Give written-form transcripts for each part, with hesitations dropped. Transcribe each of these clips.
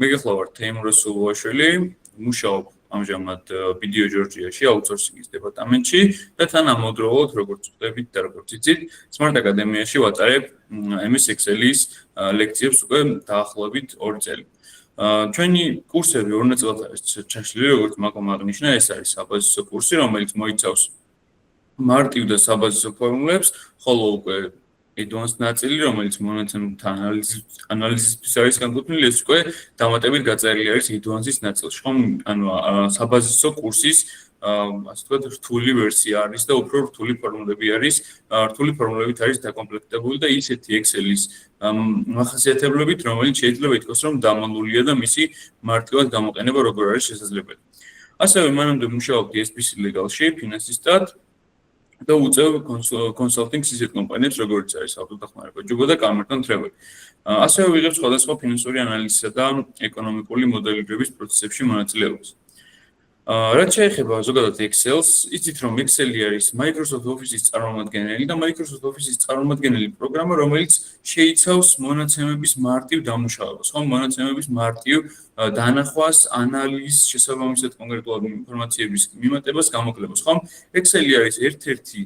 მე გახლავართ თეიმურაზ სულუაშვილი, მუშაობ ამჟამად BDO Georgia-ში აუთსორსინგის დეპარტამენტში და თან ამავდროულად როგორც ვხვდებით და როგორც იცით, Smart Academy-ში ვატარებ MS Excel-ის ლექციებს უკვე დაახლოებით 2 წელი. ჩვენი კურსები 2 ნაწილად არის ჩაშლილი, როგორც მაკომ აღნიშნა, ეს არის საბაზისო კურსი, რომელიც მოიცავს მარტივ და საბაზისო ფორმულებს, ხოლო უკვე advanced ნაწილი, რომელიც მონაცემთა ანალიზისთვის არის განკუთვნილი, ეს უკვე დამატებით გაწერილი არის advanced-ის ნაწილში, ხომ? ანუ საბაზისო კურსის ასე ვთქვათ, რთული ვერსია არის და უფრო რთული ფორმულები არის, რთული ფორმულებით არის დაკომპლექტებული და ისეთი Excel-ის მახასიათებლებით, რომელიც შეიძლება ითქვას, რომ დამალულია და მისი მარტივად გამოყენება როგორ არის შესაძლებელი. ასევე მანამდე მუშაობდი SBC Legal-ში ფინანსისტად და უწევ კონსალტინგ სისხლ კომპანიებს, როგორც არის ავტოდახმარება ჯუბა და კამერტონ ტრეველი. ასევე ვიღებ სხვადასხვა ფინანსური ანალიზისა და ეკონომიკური მოდელირების პროცესებში მონაწილეობას. რაც შეეხება ზოგადად Excel-ს, იცით რომ Excel-ი არის Microsoft Office-ის წარმომადგენელი და Microsoft Office-ის წარმომადგენელი პროგრამა, რომელიც შეიცავს მონაცემების მარტივ დამუშავებას, ხომ? მონაცემების მარტივ დანახვას, ანალიზს, შესაბამისად კონკრეტულად ინფორმაციების მიმატებას, გამოკლებას, ხომ? Excel-ი არის ერთ-ერთი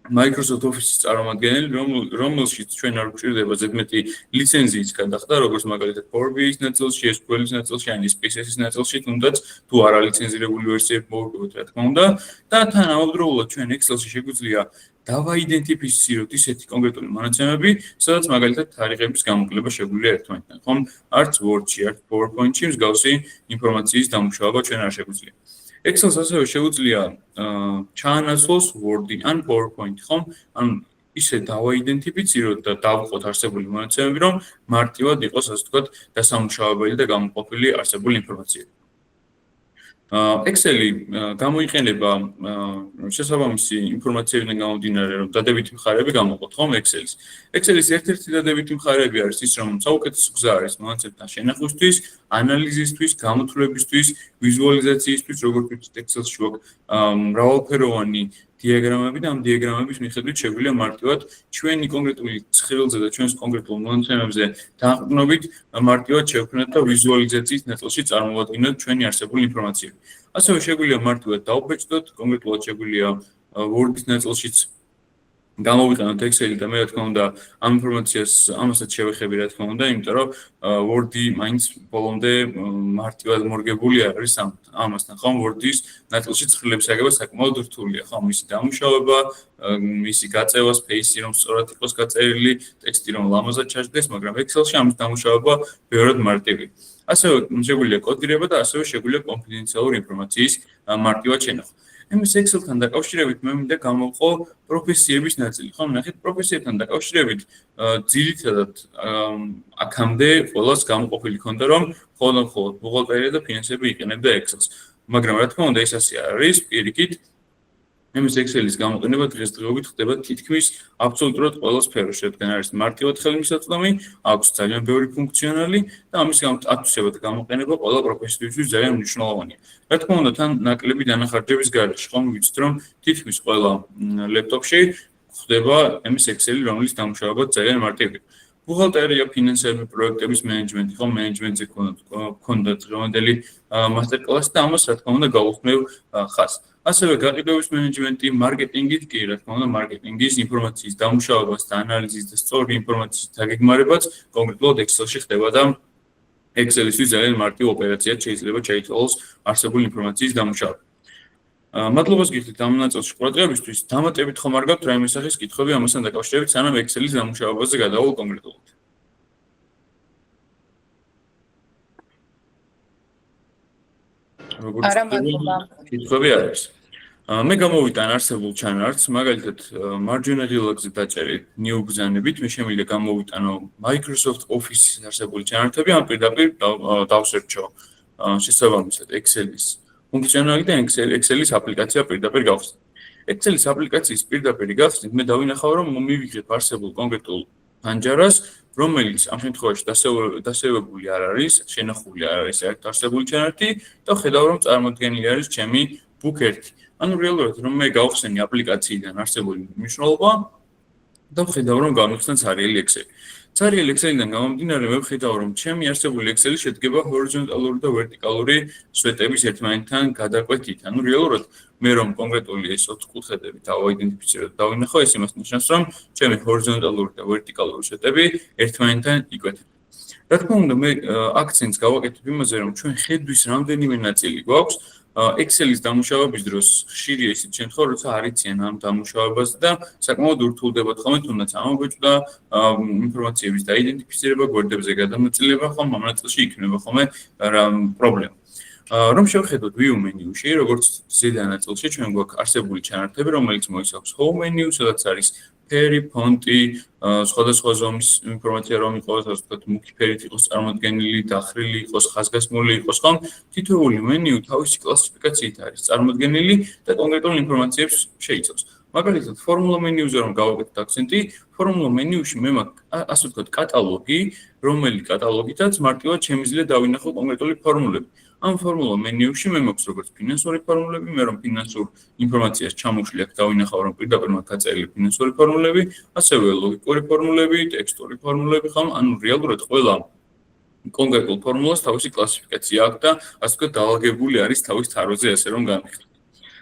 Microsoft Office-ის წარმომადგენელი, რომელშიც ჩვენ არ გვჭირდება ზედმეტი ლიცენზიის გადახდა, როგორც მაგალითად Power BI-ის ნაწილში, SQL-ის ნაწილში, ან SPSS-ის ნაწილში, თუნდაც თუ არა ლიცენზირებული ვერსიები მოვუყუროთ, რა თქმა უნდა, და თან ამავდროულად ჩვენ Excel-ში შეგვიძლია დავაიდენტიფიციროთ ისეთი კონკრეტული მონაცემები, სადაც მაგალითად თარიღების გამოკლება შეგვიძლია ერთმანეთთან, ხომ? არც Word-ში, არც PowerPoint-ში მსგავსი ინფორმაციის დამუშავება ჩვენ არ შეგვიძლია. Excel-ს ასევე შეუძლია ჩაანაცვლოს Word-ი ან PowerPoint-ი, ხომ? ანუ ისე დავაიდენტიფიციროთ და დავყოთ არსებული მონაცემები, რომ მარტივად იყოს, ასე ვთქვათ, დასამუშავებელი და გამოყოფილი არსებული ინფორმაციები. Excel-ი გამოიყენება შესაბამისი ინფორმაციებიდან გამომდინარე, რომ დადებითი მხარეები გამოყოთ, ხომ Excel-ის. Excel-ის ერთ-ერთი დადებითი მხარეები არის ის, რომ საუკეთესო გზა არის მონაცემთა შენახვისთვის, ანალიზისთვის, გამოთვლებისთვის, ვიზუალიზაციისთვის, როგორც ვთქვით, Excel-ში გვაქვს მრავალფეროვანი დიაგრამები და ამ დიაგრამების მიხედვით შეგვიძლია მარტივად ჩვენი კონკრეტული ცხილზე და ჩვენს კონკრეტულ მონაცემებზე დაყრდნობით მარტივად შევქმნათ და ვიზუალიზაციის ნაწილში წარმოვადგინოთ ჩვენი არსებული ინფორმაციები. ასევე შეგვიძლია მარტივად დავბეჭდოთ, კონკრეტულად შეგვიძლია Word-ის ნაწილშიც გამოვიყენოთ Excel-ი და მე რა თქმა უნდა ამ ინფორმაციას ამასაც შევეხები რა თქმა უნდა, იმიტომ რომ Word-ი მაინც ბოლომდე მარტივად მორგებული არის ამასთან, ხომ? Word-ის ნაწილში ცხრილების აგება საკმაოდ რთულია, ხომ? მისი დამუშავება, მისი გაწევა, space-ი რომ სწორად იყოს გაწერილი, ტექსტი რომ ლამაზად ჩაჯდეს, მაგრამ Excel-ში ამის დამუშავება ბევრად მარტივია. ასევე შეგვიძლია კოდირება და ასევე შეგვიძლია კონფიდენციალური ინფორმაციის მარტივად შენახვა. MS Excel-თან დაკავშირებით მე მინდა გამოვყო პროფესიების ნაწილი. ხომ ნახეთ, პროფესიებთან დაკავშირებით ძირითადად აქამდე ყველას გამოყოფილი ქონდა, რომ მხოლოდ ბუღალტერია და ფინანსები იყენებდა Excel-ს. მაგრამ რა თქმა უნდა, ეს ასე არ არის, პირიქით MS Excel-ის გამოყენება დღესდღეობით ხდება თითქმის აბსოლუტურად ყველა სფეროში, რადგან არის მარტივად ხელმისაწვდომი, აქვს ძალიან ბევრი ფუნქციონალი და ამის ათვისება და გამოყენება ყველა პროფესიისთვის ძალიან მნიშვნელოვანია. რა თქმა უნდა, თან ნაკლები დანახარჯების გარეშე, ხომ ვიცით, რომ თითქმის ყველა ლეპტოპში ხდება MS Excel-ი, რომელიც დამუშავება ძალიან მარტივია. ბუღალტერია, ფინანსები, პროექტების მენეჯმენტი, ხომ მენეჯმენტზე გქონდა დღევანდელი მასტერ-კლასი და ამას რა თქმა უნდა გავუხმევ ხაზს. ასევე გაყიდვების მენეჯმენტი, მარკეტინგით კი, რა თქმა უნდა, მარკეტინგის ინფორმაციის დამუშავებას და ანალიზის და სწორი ინფორმაციის დაგეგმარებაც კონკრეტულად Excel-ში ხდება და Excel-ისთვის ძალიან მარტივ ოპერაციად შეიძლება ჩაითვალოს არსებული ინფორმაციის დამუშავება. მადლობას გიხდით ამ ნაწილში ყურადღებისთვის. დამატებით ხომ არ გაქვთ რაიმე სახის კითხვები ამასთან დაკავშირებით, სანამ Excel-ის დამუშავებაზე გადავალ კონკრეტულად? არა, მადლობა. კითხვები არ არის. მე გამოვიტან არსებულ ჩანართს, მაგალითად, მარჯვენა ღილაკზე დაჭერილ new ბრძანებით, მე შემიძლია გამოვიტანო Microsoft Office-ის არსებული ჩანართები, ან პირდაპირ დავსერჩო შესაბამისად Excel-ის ფუნქციონალი და Excel-ის აპლიკაცია პირდაპირ გავხსნით. Excel-ის აპლიკაციის პირდაპირ გახსნით, მე დავინახავ, რომ მივიღებ არსებულ კონკრეტულ ფანჯარას, რომელიც ამ შემთხვევაში დასევებული არ არის, შენახული არ არის ერთ არსებული ჩანართი და ხედავ, რომ წარმოდგენილი არის ჩემი book 1. ანუ რეალურად რომ მე გავხსენი აპლიკაციიდან არსებული მნიშვნელობა და ხედავ, რომ გამიხსნა ცარიელი Excel. Царიელ Excel-დან გამომდინარე მე ვხედავ რომ ჩემი არსებული Excel-ი შედგება ჰორიზონტალური და ვერტიკალური სვეტების ერთმანეთთან გადაკვეთით. ანუ რეალურად მე რომ კონკრეტული ეს 4 კუთხედები დავაიდენტიფიცირებ და დავინახო, ეს იმას ნიშნავს რომ ჩემი ჰორიზონტალური და ვერტიკალური სვეტები ერთმანეთთან იკვეთება. რა თქმა უნდა, მე აქცენტს გავაკეთებ იმაზე, რომ ჩვენ ხედვის რამდენიმე ნაწილი გვაქვს Excel-ის დამუშავების დროს ხშირია ისეთი შემთხვევა, როცა არ იციან ამ დამუშავებას და საკმაოდ ურთულდებათ ხოლმე, თუნდაც ამობეჭდა ინფორმაციების დაიდენტიფიცირება, გვერდებზე გადანაწილება, ხომ ამ ნაწილში იქნება ხოლმე პრობლემა. რომ შევხედოთ view menu-ში, როგორც ზედა ნაწილში ჩვენ გვაქვს არსებული ჩანართები, რომელიც მოიცავს home menu, სადაც არის ფერი, ფონტი, სხვადასხვა ზომის ინფორმაცია რომ იყოს, ასე ვთქვათ, მუქი ფერით იყოს წარმოდგენილი, დახრილი იყოს, ხაზგასმული იყოს, ხომ? თითოეული მენიუ თავისი კლასიფიკაციით არის წარმოდგენილი და კონკრეტულ ინფორმაციებს შეიცავს. მაგალითად, ფორმულა მენიუზე რომ გავაკეთოთ აქცენტი, ფორმულა მენიუში მე მაქვს, ასე ვთქვათ, კატალოგი, რომელი კატალოგითაც მარტივად შემიძლია დავინახო კონკრეტული ფორმულები. ამ ფორმულა მენიუში მე მაქვს როგორც ფინანსური ფორმულები, მე რომ ფინანსურ ინფორმაციას ჩამოშლი აქ დავინახავ რომ პირდაპირ მაქვს გაწერილი ფინანსური ფორმულები, ასევე ლოგიკური ფორმულები, ტექსტური ფორმულები, ხომ? ანუ რეალურად ყველა კონკრეტულ ფორმულას თავისი კლასიფიკაცია აქვს და ასე ვთქვათ დაალგებული არის თავის თაროზე, ასე რომ განვიხილოთ.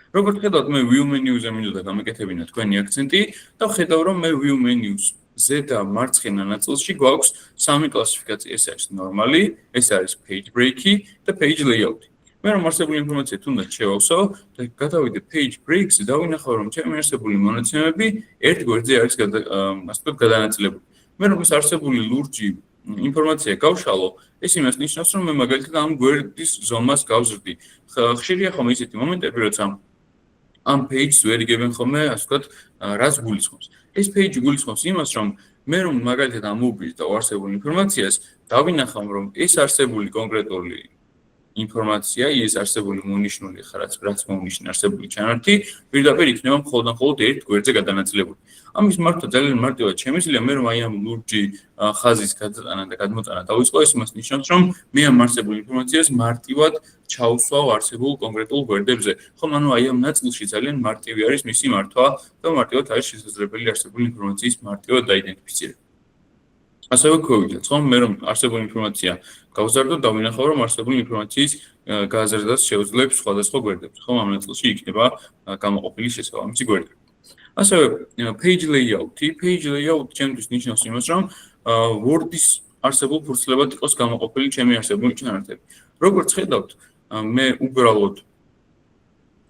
როგორც ხედავთ, მე view menu-ზე მინდოდა გამეკეთებინა თქვენი აქცენტი და ხედავ რომ მე view menu-ს ზედა მარცხენა ნაწილში გვაქვს სამი კლასიფიკაცია. ეს არის ნორმალი, ეს არის page break-ი და page layout-ი. მე რომ არსებული ინფორმაცია თუნდაც შევავსო და გადავიდე page breaks-ზე, დავინახავ რომ ჩემი არსებული მონაცემები ერთ გვერდზე არის ასე ვთქვათ გადანაწილებული. მე რომ ეს არსებული ლურჯი ინფორმაცია გავშალო, ეს იმას ნიშნავს რომ მე მაგალითად ამ გვერდის ზომას გავზრდი. ხშირია ხოლმე ისეთი მომენტები, როცა ამ page-ს ვერ იგებენ ხოლმე, ასე ვთქვათ, რაც გულისხმობს. ეს page გულისხმობს იმას, რომ მე რომ მაგალითად ამოვბირთავ არსებულ ინფორმაციას, დავინახავ რომ ეს არსებული კონკრეტული ინფორმაცია, ეს არსებული მონიშნული რაც მონიშნე არსებული ჩანართი, პირდაპირ იქნება მხოლოდ ერთ გვერდზე გადანაწილებული. ამის მართვა ძალიან მარტივად შემიძლია მე რომ აი ამ ლურჯი ხაზის გადატანა და გადმოტანა დავიწყო, ეს იმას ნიშნავს, რომ მე ამ არსებულ ინფორმაციას მარტივად ჩავსვავ არსებულ კონკრეტულ გვერდებზე. ხომ ანუ აი ამ ნაწილში ძალიან მარტივი არის მისი მართვა და მარტივად არის შესაძლებელი არსებული ინფორმაციის მარტივად დაიდენტიფიცირება. ასევე გვევიდეთ, ხომ მე რომ არსებული ინფორმაცია გავზარდო, დავინახავ რომ არსებული ინფორმაციის გაზრდას შეუძლებს სხვადასხვა გვერდებზე. ხომ ამ ნაწილში იქნება გამოყოფილი შესაბამისი გვერდები. ასევე page layout-ი, page layout ჩემთვის ნიშნავს იმას, რომ Word-ის არსებულ ფურცლებად იყოს გამოყოფილი ჩემი არსებული ჩანართები. როგორც ხედავთ, მე უბრალოდ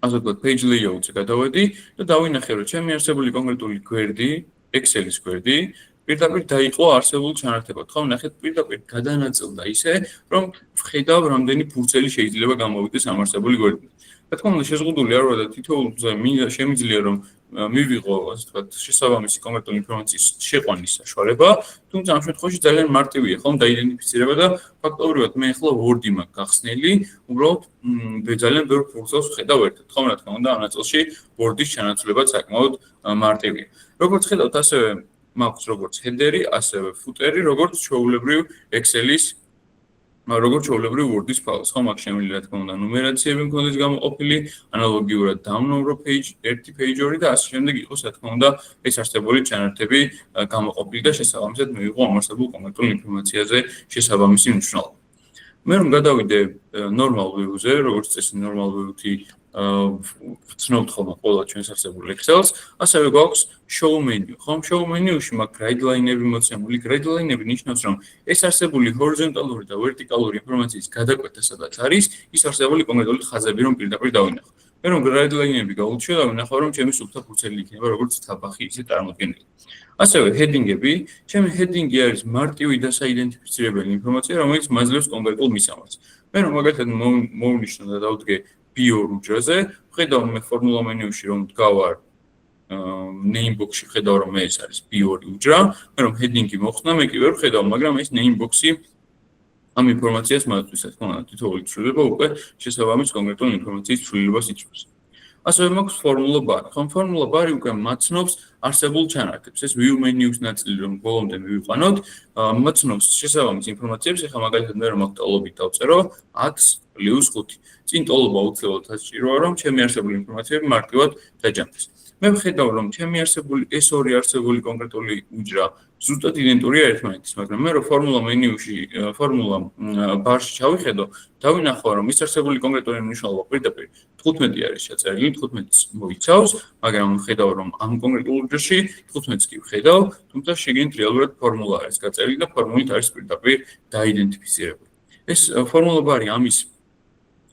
ასე ვთქვათ, page layout-ზე გადავედი და დავინახე, რომ ჩემი არსებული კონკრეტული გვერდი, Excel-ის გვერდი პირდაპირ დაიყო არსებულ ჩანართებად. ხომ ნახეთ, პირდაპირ გადანაწილდა ისე, რომ ვხედავ, რამდენი ფურცელი შეიძლება გამოვიდეს ამ არსებული გვერდიდან. რა თქმა უნდა, შეზღუდული არ ვარ და თითოეულზე შემიძლია რომ მივიღო, ასე ვთქვათ, შესაბამისი კონკრეტული ინფორმაციის შეყვანის საშუალება, თუმცა ამ შემთხვევაში ძალიან მარტივია, ხომ დაიდენტიფიცირება და ფაქტობრივად მე ახლა Word-ი მაქვს გახსნილი, უბრალოდ ძალიან ბევრ ფურცელს ვხედავ ერთად. ხომ რა თქმა უნდა, ამ ნაწილში Word-ის ჩანაცვლება საკმაოდ მარტივია. როგორც ხედავთ, ასევე მაქვს როგორც header-ი, ასევე footer-ი, როგორც ჩვეულებრივ Excel-ის როგორც ჩვეულებრივ Word-ის ფაილს, ხომ აქ შემიძლია რა თქმა უნდა ნუმერაციები მქონდეს გამოყოფილი, ანალოგიურად დავნოვრო page 1, page 2 და ასე შემდეგ იყოს რა თქმა უნდა ეს არსებული ჩანართები გამოყოფილი და შესაბამისად მივიღო ამ არსებულ კონკრეტულ ინფორმაციაზე შესაბამისი მნიშვნელობა. მე რომ გადავიდე normal view-ზე, როგორც წესი normal view-ი ვცნობთ ხოლმე ყველა ჩვენს არსებულ Excel-ს, ასევე გვაქვს show menu. ხომ show menu-ში მაქვს guideline-ები მოცემული. guideline-ები ნიშნავს, რომ ეს არსებული ჰორიზონტალური და ვერტიკალური ინფორმაციის გადაკვეთა სადაც არის, ის არსებული კონკრეტული ხაზები რომ პირდაპირ დავინახო. მე რომ guideline-ები გავუჩიო, დავინახავ რომ ჩემი სუფთა ფურცელი იქნება როგორც თაბახი, ისე წარმოდგენილი. ასევე heading-ები, ჩემი heading-ი არის მარტივი და საიდენტიფიცირებელი ინფორმაცია, რომელიც მაძლევს კონკრეტულ მისამართს. მე რომ მაგალითად მოვნიშნო და დავდგე B2 უჯრაზე, ხედავ მე ფორმულა მენიუში რომ დგავარ name box-ში ხედავ რომ ეს არის B2 უჯრა, მე რომ heading-ი მოხსნა, მე კი ვერ ხედავ, მაგრამ ეს name box-ი ამ ინფორმაციას მათთვის, რა თქმა უნდა, თითოეული ცვლილება უკვე შესაბამის კონკრეტულ ინფორმაციის ცვლილებას იწვევს. ასევე მაქვს formula bar. ხომ formula bar-ი უკვე მაცნობს არსებულ ჩანართებს. ეს view menu-ს ნაწილი რომ ბოლომდე მივიყვანოთ, მაცნობს შესაბამის ინფორმაციებს. ეხლა მაგალითად მე რომ აქ ტოლობით დავწერო 10+5. წინ ტოლობა უცლებად საჭიროა, რომ ჩემი არსებული ინფორმაციები მარტივად დაჯამდეს. მე ვხედავ რომ ჩემი არსებული ეს ორი არსებული კონკრეტული უჯრა ზუსტად იდენტურია ერთმანეთის, მაგრამ მე რო ფორმულა მენიუში ფორმულა ბარში ჩავიხედო, დავინახო რომ ის არსებული კონკრეტული მნიშვნელობა პირდაპირ 15 არის ჩაწერილი, 15-ს მოიცავს, მაგრამ ვხედავ რომ ამ კონკრეტულ უჯრაში 15-ს კი ვხედავ, თუმცა შეგინთ რეალურად ფორმულა არის გაწერილი და ფორმულით არის პირდაპირ დაიდენტიფიცირებული. ეს ფორმულობა არის ამის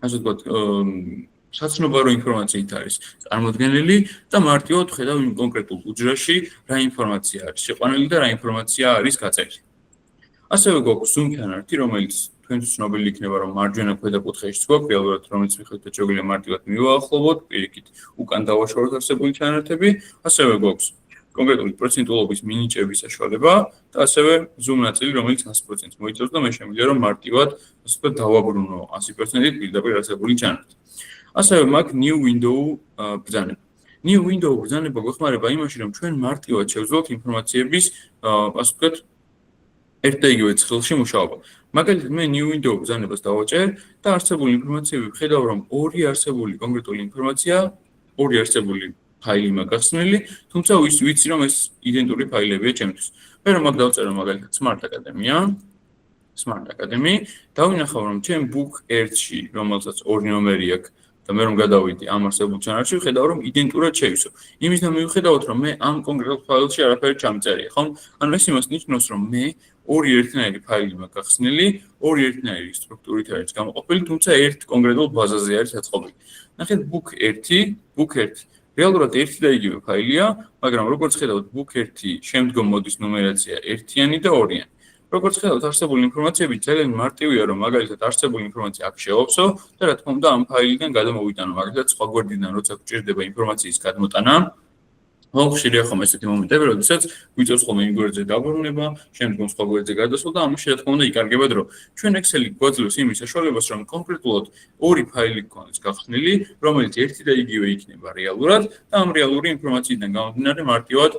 ასე ვთქვათ საცნობარო ინფორმაციით არის წარმოდგენილი და მარტივად ხედავ იმ კონკრეტულ უჯრაში რა ინფორმაცია არის შეყვანილი და რა ინფორმაცია არის გაწერილი. ასევე გვაქვს ზუმქანართი, რომელიც თქვენთვის ცნობილი იქნება, რომ მარჯვენა ქვედა კუთხეში გვაქვს, რეალურად რომელიც მიხედვით შეგვიძლია მარტივად მივაახლოვოთ, პირიქით უკან დავაშოროთ არსებული ჩანართები, ასევე გვაქვს კონკრეტული პროცენტულობის მინიჭების საშუალება და ასევე ზუმ ნაწილი, რომელიც 100%-ს მოიცავს და მე შემიძლია რომ მარტივად ასე ვთქვათ დავაბრუნო 100%-ით პირდაპირ არსებული ჩანართი. ასევე მაქვს new window ბრძანება. new window ბრძანება გვეხმარება იმაში, რომ ჩვენ მარტივად შევძლოთ ინფორმაციების ასე ვთქვათ ერთ და იგივე ცხელში მუშაობა. მაგალითად მე new window ბრძანებას დავაჭერ და არსებული ინფორმაციები ვხედავ, რომ ორი არსებული კონკრეტული ინფორმაცია, ორი არსებული ფაილი მაქვს გახსნილი, თუმცა ვიცი რომ ეს იდენტური ფაილებია ჩემთვის. მე რომ მაგ დავწერო მაგალითად Smart Academy, დავინახავ რომ ჩემ book 1-ში, რომელსაც ორი ნომერი აქვს და მე რომ გადავიდი ამ არსებულ ჩანართში, ვხედავ რომ იდენტურად შევისო. იმის და მივხედავთ რომ მე ამ კონკრეტულ ფაილში არაფერი ჩამწერია, ხო? ანუ ეს იმას ნიშნავს რომ მე ორი ერთნაირი ფაილი მაქვს გახსნილი, ორი ერთნაირი სტრუქტურით არის გამოყოფილი, თუმცა ერთ კონკრეტულ ბაზაზე არის აწყობილი. ნახეთ book 1 რეალურად ერთი და იგივე ფაილია, მაგრამ როგორც ხედავთ book 1 შემდგომ მოდის ნუმერაცია ერთიანი და ორიანი. როგორც ხედავთ არსებული ინფორმაციები ძალიან მარტივია რომ მაგალითად არსებული ინფორმაცია აქ შევავსო და რა თქმა უნდა ამ ფაილიდან გადამოვიტანო მაგალითად სხვა გვერდიდან როცა გვჭირდება ინფორმაციის გადმოტანა ხშირია ხომ ესეთი მომენტები, როდესაც გვიწევს ხოლმე იმ გვერდზე დაბრუნება, შემდგომ სხვა გვერდზე გადასვლა და ამაში რა თქმა უნდა იკარგება დრო. ჩვენ Excel-ი გვაძლევს იმის საშუალებას, რომ კონკრეტულად ორი ფაილი გქონდეს გახსნილი, რომელიც ერთი და იგივე იქნება რეალურად და ამ რეალური ინფორმაციიდან გამომდინარე მარტივად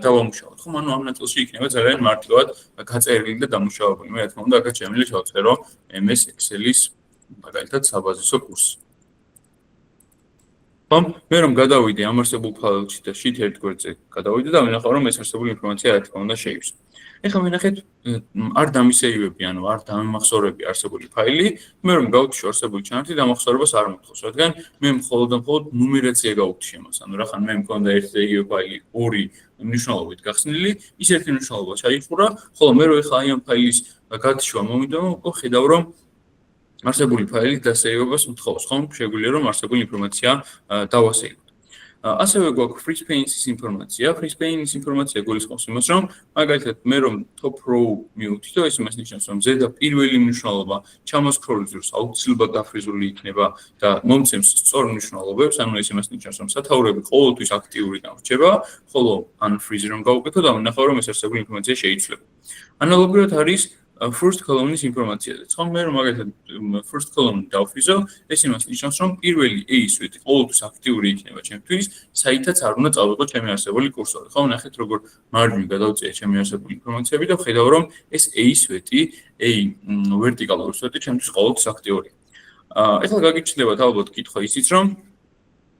დავამუშავოთ. ხომ ანუ ამ ნაწილში იქნება ძალიან მარტივად გაწერილი და დამუშავებული. მე რა თქმა უნდა აქაც შემიძლია შევწერო MS Excel-ის მაგალითად საბაზისო კურსი. მე რომ გადავიდე ამ არსებულ ფაილში და sheet 1 გვერდზე გადავიდე და ვინახავ რომ ეს არსებული ინფორმაცია რა თქმა უნდა შეივსო. ეხლა ვინახეთ არ დამისეივები, ანუ არ დამახსოვრები არსებული ფაილი, მე რომ გავთიშო არსებული ჩანართი დამახსოვრებას არ მოხდოს, რადგან მე მხოლოდ ნუმერაცია გავთიშე მას. ანუ რახან მე მქონდა ერთი და იგივე ფაილი ორი მნიშვნელობით გახსნილი, ის ერთი მნიშვნელობა ჩაიხურა, ხოლო მე რომ ეხლა აი ამ ფაილის გათიშვა მომიდო, ხედავ რომ არსებული ფაილის დასეირებას მთხოვს, ხომ? შეგვიძლია რომ არსებული ინფორმაცია დავასეიროთ. ასევე გვაქვს free space-ის ინფორმაცია. free space-ის ინფორმაცია გულისხმობს იმას, რომ მაგალითად მე რომ top row მივთითო, ეს იმას ნიშნავს, რომ ზედა პირველი მნიშვნელობა ჩამოსკროლ ზურს აუცილებლად დაფრიზული იქნება და მომცემს სწორ მნიშვნელობებს, ანუ ეს იმას ნიშნავს, რომ სათაურები ყოველთვის აქტიური დამრჩება, ხოლო unfreeze რომ გავუკეთო და ვნახავ, რომ ეს არსებული ინფორმაცია შეიცვლება. ანალოგიურად არის first column-ის ინფორმაციაზე. ხომ მე რომ მაგალითად first column დავფრიზო, ეს იმას ნიშნავს, რომ პირველი A სვეტი ყოველთვის აქტიური იქნება ჩემთვის, საითაც არ უნდა წავიღო ჩემი არსებული კურსორი. ხომ ნახეთ როგორ მარჯვნივ გადავწიე ჩემი არსებული ინფორმაციები და ვხედავ რომ ეს A სვეტი, A ვერტიკალური სვეტი ჩემთვის ყოველთვის აქტიურია. ეხლა გაგიჩნდებათ ალბათ კითხვა ისიც, რომ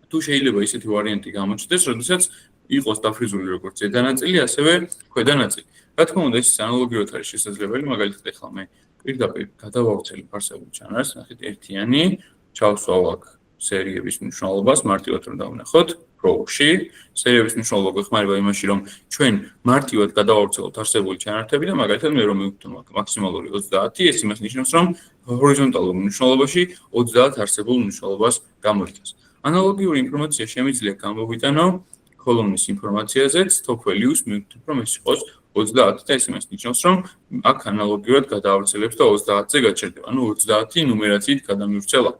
თუ შეიძლება ისეთი ვარიანტი გამოჩნდეს, როდესაც იყოს დაფრიზული როგორც ზედა ნაწილი, ასევე ქვედა ნაწილი. რა თქმა უნდა, ეს ანალოგიურად არის შესაძლებელი, მაგალითად ეხლა მე პირდაპირ გადავავრცელებ არსებულ ჩანართს, ნახეთ ერთიანი, ჩავსვავ აქ სერიების მნიშვნელობას, მარტივად რომ დავნახოთ, Pro-ში, სერიების მნიშვნელობა გვეხმარება იმაში, რომ ჩვენ მარტივად გადავავრცელოთ არსებული ჩანართები და მაგალითად მე რომ მივხვდო მაქსიმალური 30, ეს იმას ნიშნავს, რომ ჰორიზონტალურ მნიშვნელობაში 30 არსებულ მნიშვნელობას გამოიწვევს. ანალოგიური ინფორმაცია შემიძლია გამოვიტანო column-ის ინფორმაციაზეც, top values მივხვდით, რომ ეს იყოს 30 და ეს იმას ნიშნავს, რომ აქ ანალოგიურად გადავავრცელებს და 30-ზე გაჩერდება. ანუ 30 ნუმერაციით გადამივრცელა.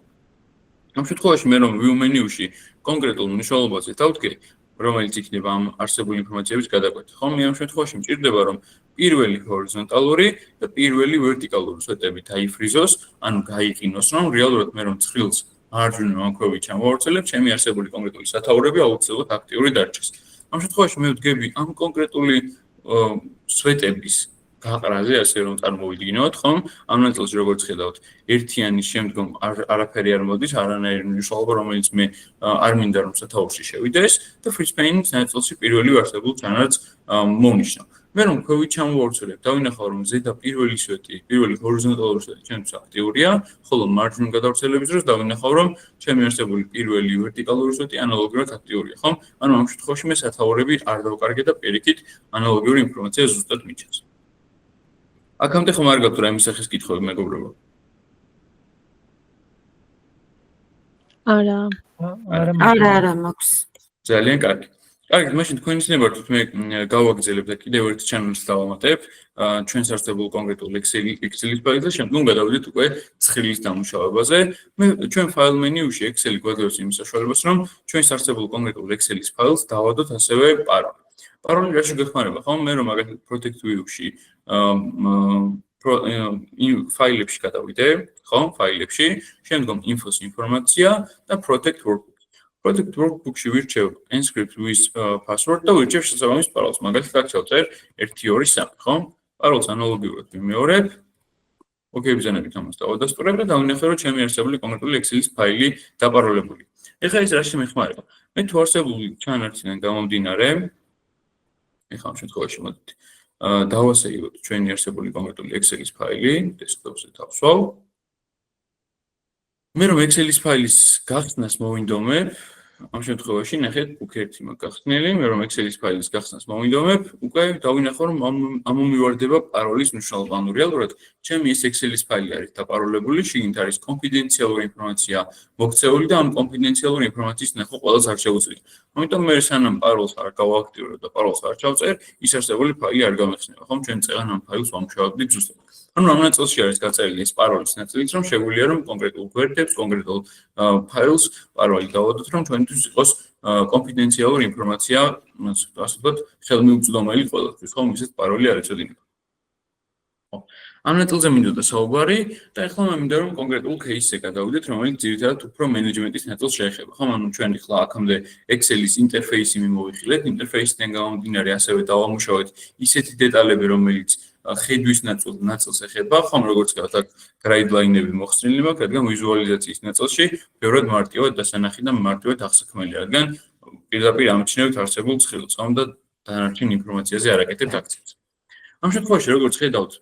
ამ შემთხვევაში მე რომ view menu-ში კონკრეტულ მნიშვნელობაზე დავდგე, რომელიც იქნება ამ არსებული ინფორმაციების გადაკვეთა. ხომ მე ამ შემთხვევაში მჭირდება რომ პირველი ჰორიზონტალური და პირველი ვერტიკალური სვეტები დაიფრიზოს, ანუ გაიყინოს, რომ რეალურად მე რომ ცხრილს მარჯვენა ამქვევით ჩამოვავრცელებ, ჩემი არსებული კონკრეტული სათაურები აუცილებლად აქტიური დარჩეს. ამ შემთხვევაში მე ვდგები ამ კონკრეტული სვეტების გაყრაზე, ასე რომ წარმოვიდგინოთ, ხომ? ამ ნაწილში როგორც ხედავთ, ერთიანის შემდგომ არაფერი არ მოდის, არანაირი მნიშვნელობა, რომელიც მე არ მინდა რომ სათაურში შევიდეს და free space ნაწილში პირველი არსებულ ჩანარჩს მოვნიშნავ. მე რომ ქვევით ჩამოვარცვლებ, დავინახავ რომ ზედა პირველი სვეტი, პირველი ჰორიზონტალური სვეტი ჩემთვის აქტიურია, ხოლო მარჯვნივ გადავარცელების დროს დავინახავ რომ ჩემი არსებული პირველი ვერტიკალური სვეტი ანალოგიურად აქტიურია, ხომ? ანუ ამ შემთხვევაში მე სათაურები არ დავკარგე და პირიქით ანალოგიური ინფორმაცია ზუსტად მიჩნევს. აქამდე ხომ არ გაქვთ რა იმის სახის კითხვები, მეგობრებო? არა მაქვს. ძალიან კარგი. კარგი, მაშინ თქვენ ისნებართ მე გავაგრძელებ და კიდევ ერთ ჩანელს დავამატებ, ჩვენს არსებულ კონკრეტულ Excel-ის ფაილზე, შემდგომ გადავიდეთ უკვე ცხრილის დამუშავებაზე. მე ჩვენ ფაილ მენიუში Excel-ი გვაძლევს იმ საშუალებას, რომ ჩვენს არსებულ კონკრეტულ Excel-ის ფაილს დავადოთ ასევე პაროლი. პაროლი რაში გეხმარება, ხო? მე რომ მაგალითად Protect View-ში ფაილებში გადავიდე, ხო? ფაილებში, შემდგომ Infos ინფორმაცია და Protect Workbook. Protect Workbook-ში ვირჩევ Encrypt with password და ვირჩევ შესაბამის პაროლს. მაგალითად აქ ჩავწერ 1 2 3, ხო? პაროლს ანალოგიურად ვიმეორებ. ოკეი, ბრძანებით ამას დავადასტურებ და დავინახე, რომ ჩემი არსებული კონკრეტული Excel-ის ფაილი დაპაროლებულია. ეხლა ეს რაში მეხმარება? მე თუ არსებული ჩანართიდან გამომდინარე, ეხლა ამ შემთხვევაში მოდით დავასეივოთ ჩვენი არსებული კონკრეტული Excel-ის ფაილი, desktop-ზე დავსვავ. მე რომ Excel-ის ფაილის გახსნას მოვინდომებ, ამ შემთხვევაში ნახეთ უკვე ერთი მაქვს გახსნილი, მე რომ Excel-ის ფაილის გახსნას მოვინდომებ, უკვე დავინახო რომ ამომივარდება პაროლის მნიშვნელობა. ანუ რეალურად ჩემი ეს Excel-ის ფაილი არის დაპაროლებული, შიგნით არის კონფიდენციალური ინფორმაცია მოქცეული და ამ კონფიდენციალური ინფორმაციის ნახვა ყველას არ შეუძლია. ამიტომ მე სანამ პაროლს არ გავაქტიურებ და პაროლს არ ჩავწერ, ის არსებული ფაილი არ გამეხსნება, ხომ? ჩვენ წეგან ამ ფაილს ვამუშავებდით ზუსტად. ანუ ამ ნაწილში არის გაწერილი ეს პაროლის ნაწილიც, რომ შეგვიძლია რომ კონკრეტულ გვერდებს, კონკრეტულ ფაილს პაროლი დავადოთ, რომ ჩვენთვის იყოს კონფიდენციალური ინფორმაცია, ასე ვთქვათ, ხელმიუწვდომელი ყველასთვის, ხომ? ისეთ პაროლი არ ეწოდება. ამ ნაწილზე მინდოდა საუბარი და ახლა მე მინდა რომ კონკრეტულ кейსზე გადავიდეთ, რომელიც ძირითადად უფრო მენეჯმენტის ნაწილს შეეხება. ხომ? ანუ ჩვენ ახლა აქამდე Excel-ის ინტერფეისი მიმოვიხილეთ, ინტერფეისიდან გამომდინარე ასევე დავამუშავეთ ისეთი დეტალები, რომელიც ხედვის ნაწილს ეხება, ხომ როგორც გავთ აქ guideline-ები მოხსნილი მაქვს, რადგან ვიზუალიზაციის ნაწილში ბევრად მარტივად დასანახი და მარტივად აღსაქმელი, რადგან პირდაპირ ამჩნევთ არსებულ ცხილს, ხომ და დანარჩენ ინფორმაციაზე არ აკეთებთ აქცენტს. ამ შემთხვევაში როგორც ხედავთ,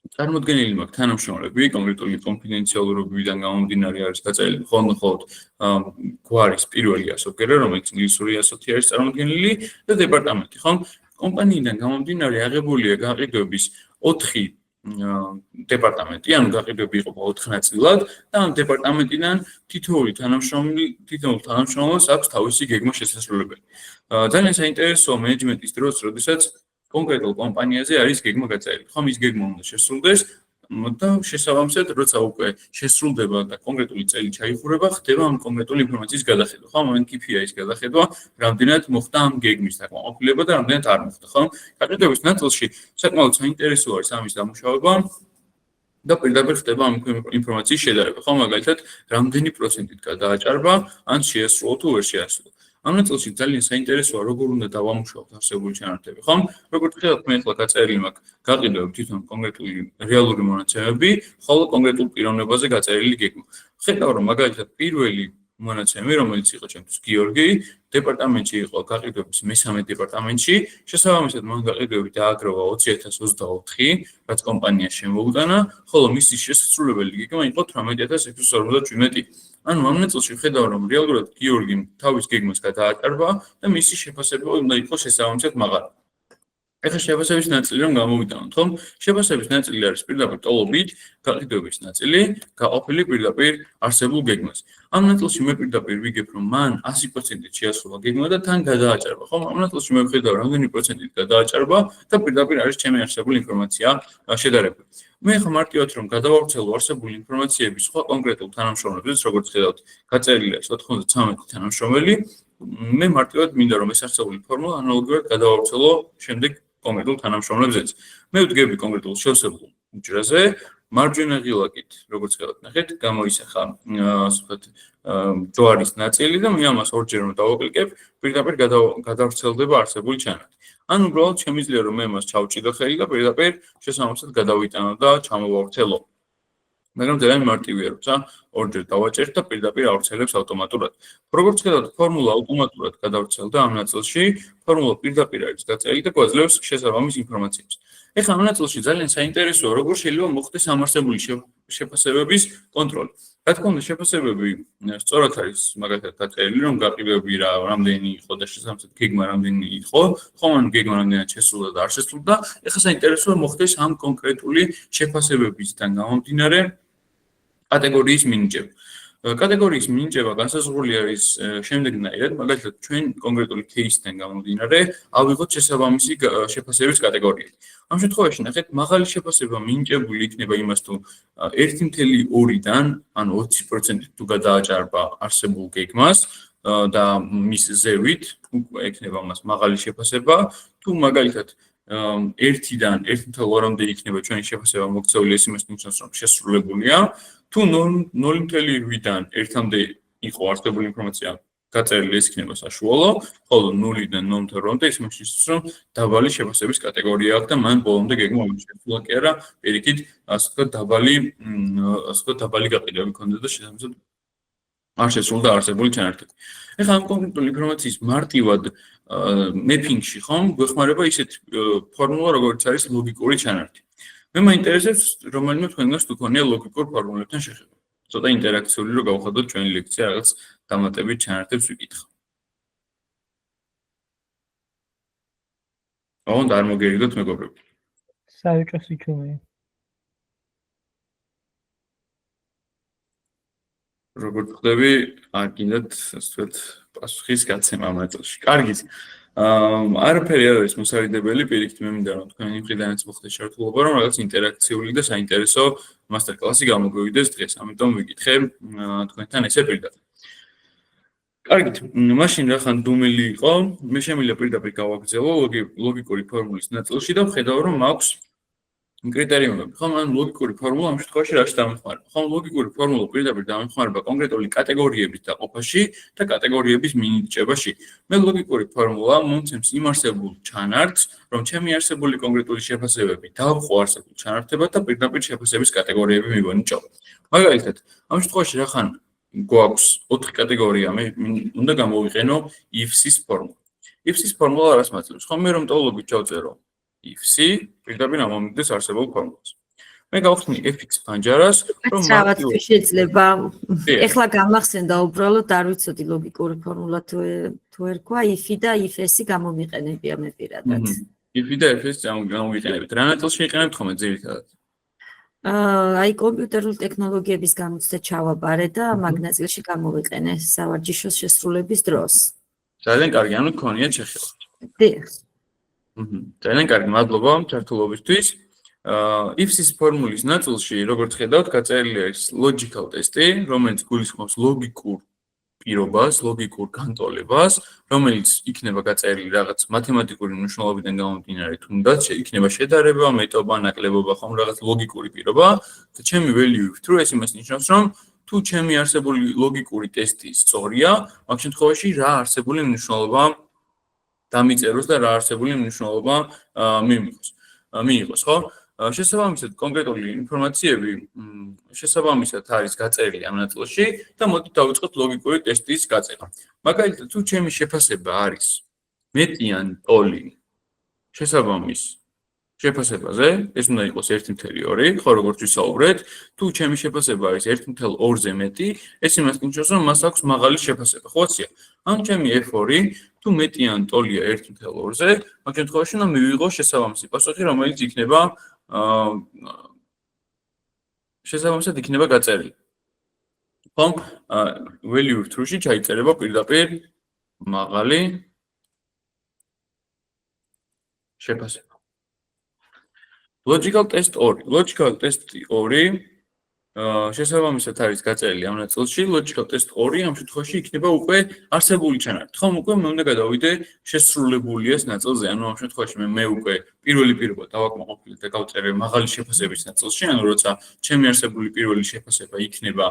წარმოდგენილი მაქვს თანამშრომლები, კონკრეტული კონფიდენციალურობიდან გამომდინარე არის გაწერილი მხოლოდ გვარის პირველი ასოკერა, რომელიც ინგლისური ასოთი არის წარმოდგენილი და დეპარტამენტი, ხომ? კომპანიიდან გამომდინარე აღებულია გაყიდვების 4 დეპარტამენტი, ანუ გაყიდვები იყოფა 4 ნაწილად და ამ დეპარტამენტიდან თითოეული თანამშრომელს აქვს თავისი გეგმა შესასრულებელი. ძალიან საინტერესოა მენეჯმენტის დროს, როდესაც კონკრეტულ კომპანიაზე არის გეგმა გაწერილი. ხომ ის გეგმა უნდა შესრულდეს და შესაბამისად, როცა უკვე შესრულდება და კონკრეტული წელი ჩაიხურება, ხდება ამ კონკრეტული ინფორმაციის გადახედვა. ხომ, ამან KPI-ის გადახედვა, რამდენად მოხდა ამ გეგმის დაკმაყოფილება და რამდენად არ მოხდა, ხომ? გაყიდვების ნაწილში საკმაოდ საინტერესო არის ამის დამუშავება და პირდაპირ ხდება ამ ინფორმაციის შედარება. ხომ, მაგალითად, რამდენი პროცენტით გადააჭარბა, ან შეასრულა თუ ვერ შეასრულა. ამ ნაწილში ძალიან საინტერესოა, როგორ უნდა დავამუშავოთ არსებული ჩანართები, ხომ? როგორც ხედავთ, მე ახლა გაწერილი მაქვს გაყიდვები თვითონ კონკრეტული რეალური მონაცემები, ხოლო კონკრეტულ პიროვნებაზე გაწერილი გეგმა. ხედავ, რომ მაგალითად პირველი მონაცემი, რომელიც იყო ჩემთვის გიორგი, დეპარტამენტში იყო გაყიდვების მესამე დეპარტამენტში, შესაბამისად მან გაყიდვები დააგროვა 20024, რაც კომპანიას შემოუტანა, ხოლო მისი შესრულებელი გეგმა იყო 18657. ანუ ამ ნაწილში ხედავ, რომ რეალურად გიორგიმ თავის გეგმას გადააჭარბა და მისი შეფასება უნდა იყოს შესაბამისად მაღალი. ეხლა შეფასების ნაწილი რომ გამოვიტანოთ, ხომ? შეფასების ნაწილი არის პირდაპირ ტოლობით, გაყიდვების ნაწილი, გაყოფილი პირდაპირ არსებულ გეგმას. ამ ნაწილში მე პირდაპირ ვიგებ, რომ მან 100%-ით შეასრულა გეგმა და თან გადააჭარბა, ხომ? ამ ნაწილში მე ვხედავ, რამდენი პროცენტით გადააჭარბა და პირდაპირ არის ჩემი არსებული ინფორმაცია შედარებული. მე ხომ მარტივად რომ გადავავრცელო არსებული ინფორმაციების სხვა კონკრეტულ თანამშრომლებს, როგორც ხედავთ, გაწერილი არის 93 თანამშრომელი, მე მარტივად მინდა რომ ეს არსებული ფორმულა ანალოგიურად გადავავრცელო შემდეგ კონკრეტულ თანამშრომლებზეც. მე ვდგები კონკრეტულ შევსებულ უჯრაზე, მარჯვენა ღილაკით, როგორც ხელთ ნახეთ, გამოისახა ასე ვთქვათ, ჯვარის ნაწილი და მე ამას ორჯერ რომ დავაკლიკებ, პირდაპირ გადავრცელდება არსებული ჩანართი. ან უბრალოდ შემიძლია რომ მე მას ჩავჭიდო ხელი და პირდაპირ შესაბამისად გადავიტანო და ჩამოვავრცელო. მაგრამ ძალიან მარტივია, როცა ორჯერ დავაჭერთ და პირდაპირ ავრცელებს ავტომატურად. როგორც ხედავთ, ფორმულა ავტომატურად გადავრცელდა ამ ნაწილში, ფორმულა პირდაპირ არის დაწერილი და გვაძლევს შესაბამის ინფორმაციას. ეხლა ამ ნაწილში ძალიან საინტერესოა, როგორ შეიძლება მოხდეს ამარსებული შეფასებების კონტროლი. რა თქმა უნდა, შეფასებები სწორად არის მაგალითად დაწერილი, რომ გაყიდვები რამდენი იყო და შესაბამისად გეგმა რამდენი იყო, ხომ ან გეგმა რამდენად შესრულდა და არ შესრულდა. ეხლა საინტერესოა მოხდეს ამ კონკრეტული შეფასებებისგან გამომდინარე კატეგორიის მინიჭება. კატეგორიის მინიჭება განსაზღვრული არის შემდეგნაირად, მაგალითად ჩვენ კონკრეტული кейსიდან გამომდინარე, ავიღოთ შესაბამისი შეფასების კატეგორიები. ამ შემთხვევაში ნახეთ, მაღალი შეფასება მინიჭებული იქნება იმას თუ 1.2-დან, ან 20% თუ გადააჭარბა არსებულ გეგმას და მის ზევით უკვე ექნება მას მაღალი შეფასება, თუ მაგალითად 1-დან 1.2-მდე იქნება ჩვენი შეფასება მოქცეული, ეს იმას ნიშნავს, რომ შესრულებულია. თუ 0.8-დან 1-მდე იყო არსებული ინფორმაცია გაწერილი, ეს იქნება საშუალო, ხოლო 0-დან 0.8-მდე ის ნიშნავს, რომ დაბალი შეფასების კატეგორია აქვს და მან ბოლომდე გეგმა შეცვლა კი არა, პირიქით, ასე ვთქვათ, დაბალი გაყიდვები ჰქონდა და შესაბამისად არ შესრულდა არსებული ჩანართები. ეხლა ამ კონკრეტული ინფორმაციის მარტივად მეფინგში ხომ გვეხმარება ისეთი ფორმულა, როგორც არის ლოგიკური ჩანართი. მე მაინტერესებს რომელიმე თქვენგანს თუ ქონია ლოგიკურ ფორმულებთან შეხება. ცოტა ინტერაქციული რომ გავხადოთ ჩვენი ლექცია რაღაც დამატებით ჩანართებს ვიკითხავ. და არ მოგერიდოთ მეგობრები. საერთო სიჩუმე. როგორც ხდები, არ გინდათ ასე ვთქვათ პასუხის გაცემა ამ ნაწილში. კარგით. არაფერი არ არის მოსარიდებელი, პირიქით მე მინდა რომ თქვენი მხრიდანაც მოხდეს შეთანხმება, რომ რაღაც ინტერაქციული და საინტერესო მასტერკლასი გამოგვივიდეს დღეს. ამიტომ ვიკითხე თქვენთან ესე პირდაპირ. კარგით, მაშინ რახან დუმილი იყო, მე შემიძლია პირდაპირ გავაგრძელო ლოგიკური ფორმულის ნაწილში და ვხედავ რომ მაქვს კრიტერიუმები. ხომ ან ლოგიკური ფორმულა ამ შემთხვევაში რაში დამეხმარება? ხომ ლოგიკური ფორმულა პირდაპირ დამეხმარება კონკრეტული კატეგორიების დაყოფაში და კატეგორიების მინიჭებაში. მე ლოგიკური ფორმულა მომცემს იმ არსებულ ჩანართს, რომ ჩემი არსებული კონკრეტული შეფასებები დავყო არსებულ ჩანართებად და პირდაპირ შეფასების კატეგორიები მივანიჭო. მაგალითად, ამ შემთხვევაში რახან გვაქვს 4 კატეგორია, მე უნდა გამოვიყენო if-ის ფორმულა. if-ის ფორმულა რას მაწევს? ხომ მე რომ ტოლობით ჩავწერო if-ი პირდაპირ ამომიგდეს არსებულ ფორმულას. მე გავხსნი fx ფანჯარას, რომ მარტივად შეიძლება. ეხლა გამახსენდა უბრალოდ არ ვიცოდი ლოგიკური ფორმულა თუ ერქვა if-ი და if-ი გამომიყენებია მე პირადად. if-ი და if-ს გამოვიყენებით. რა ნაწილში იყენებთ ხოლმე ძირითადად? აი კომპიუტერული ტექნოლოგიების გამოცდა ჩავაბარე და მაგ ნაწილში გამოვიყენე სავარჯიშოს შესრულების დროს. ძალიან კარგი, ანუ გქონიათ შეხება. დიახ. ძალიან კარგი, მადლობა ჩართულობისთვის. if-ის ფორმულის ნაწილში, როგორც ხედავთ, გაწერილი არის logical test-ი, რომელიც გულისხმობს ლოგიკურ პირობას, ლოგიკურ განტოლებას, რომელიც იქნება გაწერილი რაღაც მათემატიკური მნიშვნელობიდან გამომდინარე, თუნდაც იქნება შედარება, მეტობა, ნაკლებობა, ხომ რაღაც ლოგიკური პირობა და ჩემი value if true ეს იმას ნიშნავს, რომ თუ ჩემი არსებული ლოგიკური ტესტი სწორია, მაგ შემთხვევაში რა არსებული მნიშვნელობა დამიწეროს და რა არსებული მნიშვნელობა მიიღოს, ხო? შესაბამისად კონკრეტული ინფორმაციები შესაბამისად არის გაწერილი ამ ნაწილში და მოდით დავიწყოთ ლოგიკური ტესტის გაწევა. მაგალითად, თუ ჩემი შეფასება არის მეტი ან ტოლი შესაბამის შეფასებაზე, ეს უნდა იყოს 1.2, ხო, როგორც ვისაუბრეთ, თუ ჩემი შეფასება არის 1.2-ზე მეტი, ეს იმას ნიშნავს, რომ მას აქვს მაღალი შეფასება, ხო აცია? ან ჩემი f2 თუ მეტი ან ტოლია 1.2-ზე, მაგ შემთხვევაში უნდა მივიღო შესაბამისი პასუხი, რომელიც იქნება შესაბამისად იქნება გაწერილი. ხომ, value if true-ში ჩაიწერება პირდაპირ მაღალი შეფასება. Logical test 2. Logical test 2 შესაბამისად არის გაწერილი ამ ნაწილში. Logical test 2 ამ შემთხვევაში იქნება უკვე არსებული ჩანართი. ხომ უკვე მე უნდა გადავიდე შესრულებულიას ნაწილზე. ანუ ამ შემთხვევაში მე უკვე პირველი პირობა დავაკმაყოფილებ და გავწერე მაღალი შეფასების ნაწილში, ანუ როცა ჩემი არსებული პირველი შეფასება იქნება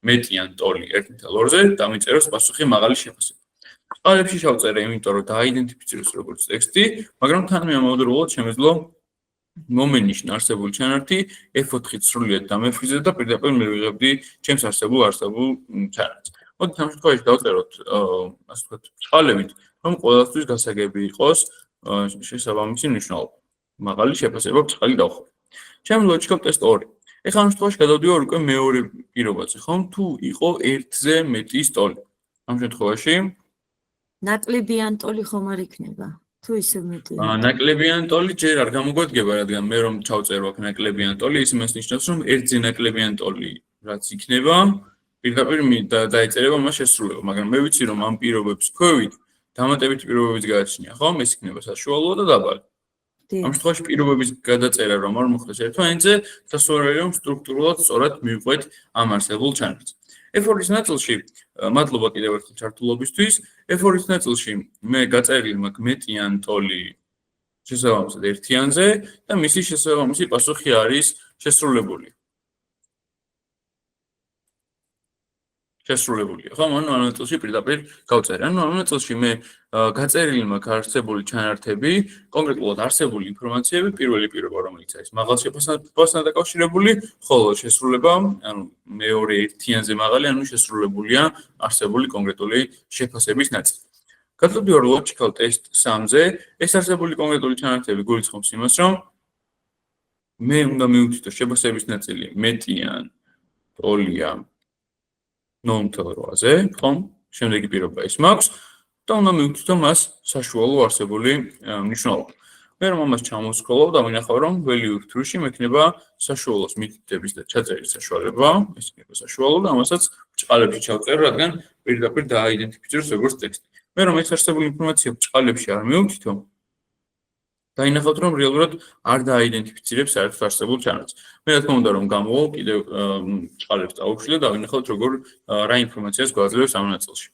მეტი ან ტოლი 1.2-ზე, დამიწეროს პასუხი მაღალი შეფასება. წყალებში შევწერე, იმიტომ რომ დააიდენტიფიციროს როგორც ტექსტი, მაგრამ თან მეამავდროულად შემეძლო მომენიშნა არსებული ჩანართი F4-ით სრულიად დამეფრიზე და პირდაპირ მივიღებდი ჩემს არსებულ ჩანართს. მოდით ამ შემთხვევაში დავწეროთ, ასე ვთქვათ, წყალებით, რომ ყველასთვის გასაგები იყოს შესაბამისი მნიშვნელობა. მაღალი შეფასება წყალი დავხო. ჩემი logical test 2. ეხლა ამ შემთხვევაში გადავდივარ უკვე მეორე პირობაზე, ხომ? თუ იყო 1-ზე მეტი ტოლი. ამ შემთხვევაში ნაკლებიან ტოლი ხომ არ იქნება? თუ ისე მეტია. ნაკლებიან ტოლი ჯერ არ გამოგვადგება, რადგან მე რომ ჩავწერო აქ ნაკლებიან ტოლი, ის იმას ნიშნავს, რომ 1-ზე ნაკლებიან ტოლი რაც იქნება, პირდაპირ დაეწერება მას შესრულება, მაგრამ მე ვიცი, რომ ამ პირობების ქვევით დამატებითი პირობებიც გააჩნია, ხომ? ეს იქნება საშუალო და დაბალი. ამ შემთხვევაში პირობების გადაწერა რომ არ მოხდეს ერთმანეთზე, დასვენებია რომ სტრუქტურულად სწორად მივყვეთ ამ არსებულ ჩანართს. F4-ის ნაწილში, მადლობა კიდევ ერთხელ ჩართულობისთვის. F4-ის ნაწილში მე გაწერილი მაქვს მეტიან ტოლი შესაბამისად ერთიანზე და მისი შესაბამისი პასუხი არის შესრულებული. შესრულებულია, ხო? ანუ ამ ნაწილში პირდაპირ გავწერე. ანუ ამ ნაწილში მე გაწერილი მაქვს არსებული ჩანართები, კონკრეტულად არსებული ინფორმაციები, პირველი პირობა, რომელიც არის მაღალ შეფასებასთან დაკავშირებული, ხოლო შესრულება, ანუ მეორე ერთიანზე მაღალი, ანუ შესრულებულია არსებული კონკრეტული შეფასების ნაწილი. გადავდივარ logical test 3-ზე, ეს არსებული კონკრეტული ჩანართები გულისხმობს იმას, რომ მე უნდა მივუთითო შეფასების ნაწილი მეტიან ტოლია 0.8-ზე, ხომ? შემდეგი პირობა ის მაქვს და უნდა მივუთითო მას საშუალო არსებული მნიშვნელობა. მე რომ ამას ჩამოვსკროლავ და მინახავ რომ value true-ში მექნება საშუალოს მითითების და ჩაწერის საშუალება, ეს იქნება საშუალო და ამასაც ბრჭყალებში ჩავწერე, რადგან პირდაპირ დააიდენტიფიციროს როგორც ტექსტი. მე რომ ეს არსებული ინფორმაცია ბრჭყალებში არ მივუთითო, დაინახავთ რომ რეალურად არ დააიდენტიფიცირებს საერთოდ არსებულ ჩანართს. მე რა თქმა უნდა რომ გამოვალ კიდევ ბრჭყალებს დავუშვი და დავინახავთ როგორ რა ინფორმაციას გვაძლევს ამ ნაწილში.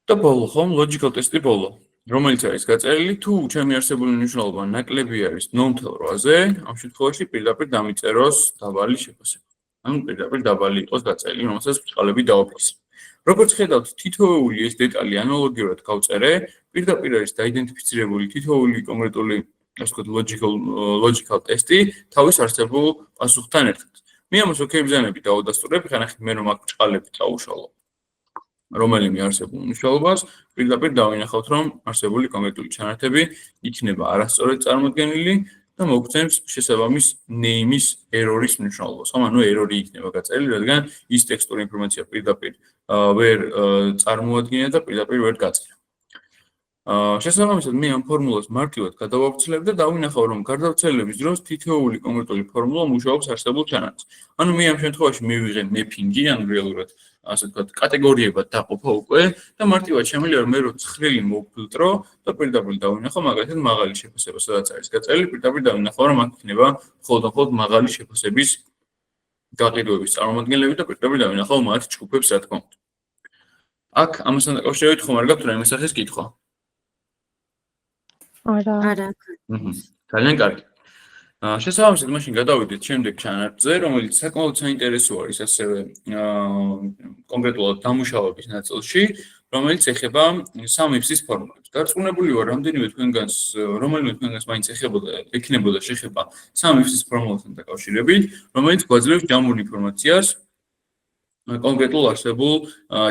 და ბოლო ხომ logical test-ი ბოლო, რომელიც არის გაწერილი თუ ჩემი არსებული მნიშვნელობა ნაკლები არის 0.8-ზე, ამ შემთხვევაში პირდაპირ დამიწეროს დაბალი შეფასება. ანუ პირდაპირ დაბალი იყოს გაწერილი, რომელსაც ბრჭყალები დავაფიქსირე. როგორც ხედავთ, თითოეული ეს დეტალი ანალოგიურად გავწერე, პირდაპირ არის დაიდენტიფიცირებული თითოეული კონკრეტული, ასე ვთქვათ, logical test-ი თავის არსებულ პასუხთან ერთად. მე ამას ოკეი ბრძანებით დავადასტურებ, ხანახით მე რომ აქ ბრჭყალები წაუშალო რომელიმე არსებულ მნიშვნელობას, პირდაპირ დავინახავთ, რომ არსებული კონკრეტული ჩანართები იქნება არასწორად წარმოდგენილი და მოგცემს შესაბამის name-ის error-ის მნიშვნელობას. ხომ, ანუ error-ი იქნება გაწერილი, რადგან ის ტექსტური ინფორმაცია პირდაპირ ვერ წარმოადგენია და პირდაპირ ვერ გაწერა. შესაბამისად, მე ამ ფორმულას მარტივად გადავავრცელებ და დავინახავ, რომ გარდავრცელების დროს თითოეული კონკრეტული ფორმულა მუშაობს არსებულ ჩანართს. ანუ მე ამ შემთხვევაში მივიღე mapping-ი, ანუ რეალურად ასე ვთქვათ, კატეგორიებად დაყოფა უკვე და მარტივად შემიძლია რომ მე რო ცხრილი მოვფილტრო და პირდაპირ დავინახო მაგალითად მაღალი შეფასება, სადაც არის გაწერილი, პირდაპირ დავინახო რომ აქ იქნება მხოლოდ მაღალი შეფასების გაყიდვების წარმომადგენლები და პირდაპირ დავინახო მათ ჯგუფებს რა თქმა უნდა. აქ ამასთან დაკავშირებით ხომ არ გაქვთ რაიმე სახის კითხვა? არა. ძალიან კარგი. შესაბამისად, მაშინ გადავიდეთ შემდეგ ჩანართზე, რომელიც საკმაოდ საინტერესო არის ასევე კონკრეტულად დამუშავების ნაწილში, რომელიც ეხება 3 ფორმულებს. დარწმუნებული ვარ, რამდენიმე თქვენგანს, რომელიმე თქვენგანს მაინც ექნებოდა შეხება 3 ფორმულასთან დაკავშირებით, რომელიც გვაძლევს ჯამურ ინფორმაციას კონკრეტულ არსებულ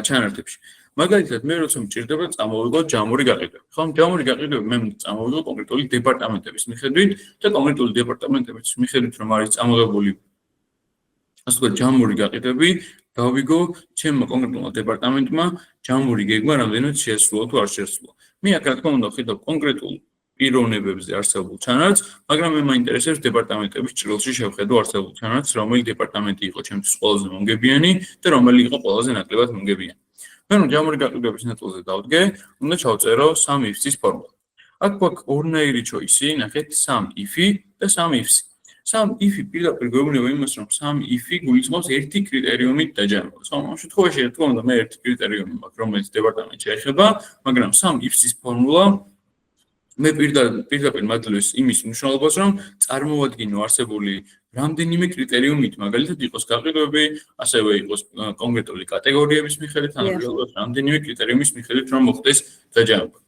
ჩანართებში. მაგალითად, მე როცა მჭირდება წამოვიღო ჯამური გაყიდვები. ხომ, ჯამური გაყიდვები მე წამოვიღო კონკრეტული დეპარტამენტების მიხედვით და კონკრეტული დეპარტამენტების მიხედვით რომ არის წამოღებული ასე ვთქვათ, ჯამური გაყიდვები, დავიგო ჩემმა კონკრეტულმა დეპარტამენტმა ჯამური გეგმა რამდენად შეასრულა თუ არ შეასრულა. მე აქ რა თქმა უნდა ვხედავ კონკრეტულ პიროვნებებზე არსებულ ჩანართს, მაგრამ მე მაინტერესებს დეპარტამენტების ჭრილში შევხედო არსებულ ჩანართს, რომელი დეპარტამენტი იყო ჩემთვის ყველაზე მომგებიანი და რომელი იყო ყველაზე ნაკლებად მომგებიანი. მე რომ ჯამური გაყიდვების ნაწილზე დავდგე, უნდა ჩავწერო 3 if-ის ფორმულა. აქ გვაქვს ორნაირი choice-ი, ნახეთ 3 if-ი და 3 if-ი. 3 if-ი პირდაპირ გვეუბნება იმას, რომ 3 if-ი გულისხმობს ერთი კრიტერიუმით დაჯამებას. ამ შემთხვევაში რა თქმა უნდა მე ერთი კრიტერიუმი მაქვს, რომელიც დეპარტამენტს შეეხება, მაგრამ 3 if-ის ფორმულა მე პირდაპირ მადლობს იმის მნიშვნელობას, რომ წარმოვადგინო არსებული რამდენიმე კრიტერიუმით, მაგალითად იყოს გაყიდვები, ასევე იყოს კონკრეტული კატეგორიების მიხედვით, ან რეალურად რამდენიმე კრიტერიუმის მიხედვით რომ მოხდეს დაჯამება.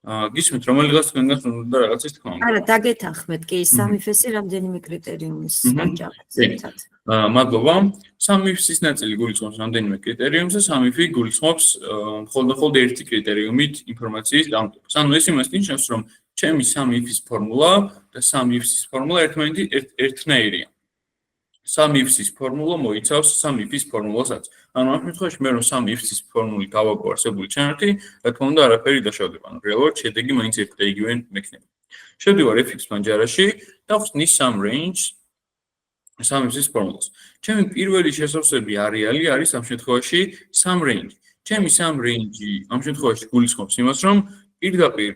გისმენთ რომელიღაც თქვენგანს უნდა რაღაცის თქმა უნდა. არა, დაგეთანხმეთ კი, სამი ფესი რამდენიმე კრიტერიუმის დაჯამებით. მადლობა. სამი ფსის ნაწილი გულისხმობს რამდენიმე კრიტერიუმს და სამი ფი გულისხმობს მხოლოდ ერთი კრიტერიუმით ინფორმაციის დამტვერს. ანუ ეს იმას ნიშნავს, რომ ჩემი სამი ფის ფორმულა და სამი ფსის ფორმულა ერთნაირია. სამი ფსის ფორმულა მოიცავს სამი ფის ფორმულასაც. ანუ ამ შემთხვევაში მე რომ სამი ფსის ფორმულით გავაგო არსებული ჩანართი, რა თქმა უნდა არაფერი დაშავდება. ანუ რეალურად შედეგი მაინც ერთი და იგივე მექნება. შევდივარ fx პანჯარაში და ვხსნის sum range სამი ფსის ფორმულას. ჩემი პირველი შესავსები არეალი არის ამ შემთხვევაში sum range. ჩემი sum range ამ შემთხვევაში გულისხმობს იმას, რომ პირდაპირ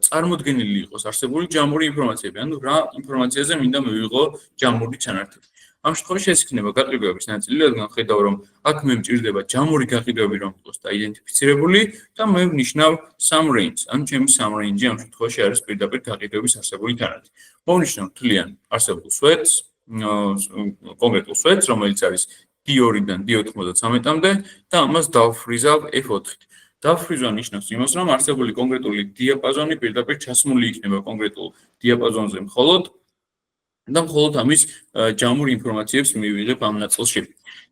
წარმოდგენილი იყოს არსებული ჯამური ინფორმაციები, ანუ რა ინფორმაციაზე მინდა მივიღო ჯამური ჩანართი. ამ შემთხვევაში ეს იქნება გაყიდვების ნაწილი, რადგან ხედავ რომ აქ მე მჭირდება ჯამური გაყიდვები რომ იყოს დაიდენტიფიცირებული და მე ვნიშნავ sum range. ანუ ჩემი sum range ამ შემთხვევაში არის პირდაპირ გაყიდვების არსებული ჩანართი. მოვნიშნავ თლიან არსებულ სვეტს, კონკრეტულ სვეტს, რომელიც არის D2-დან D93-მდე და ამას დავფრიზავ F4-ით. დავფრიზვა ნიშნავს იმას, რომ არსებული კონკრეტული დიაპაზონი პირდაპირ ჩასმული იქნება კონკრეტულ დიაპაზონზე მხოლოდ და მხოლოდ ამის ჯამურ ინფორმაციებს მივიღებ ამ ნაწილში.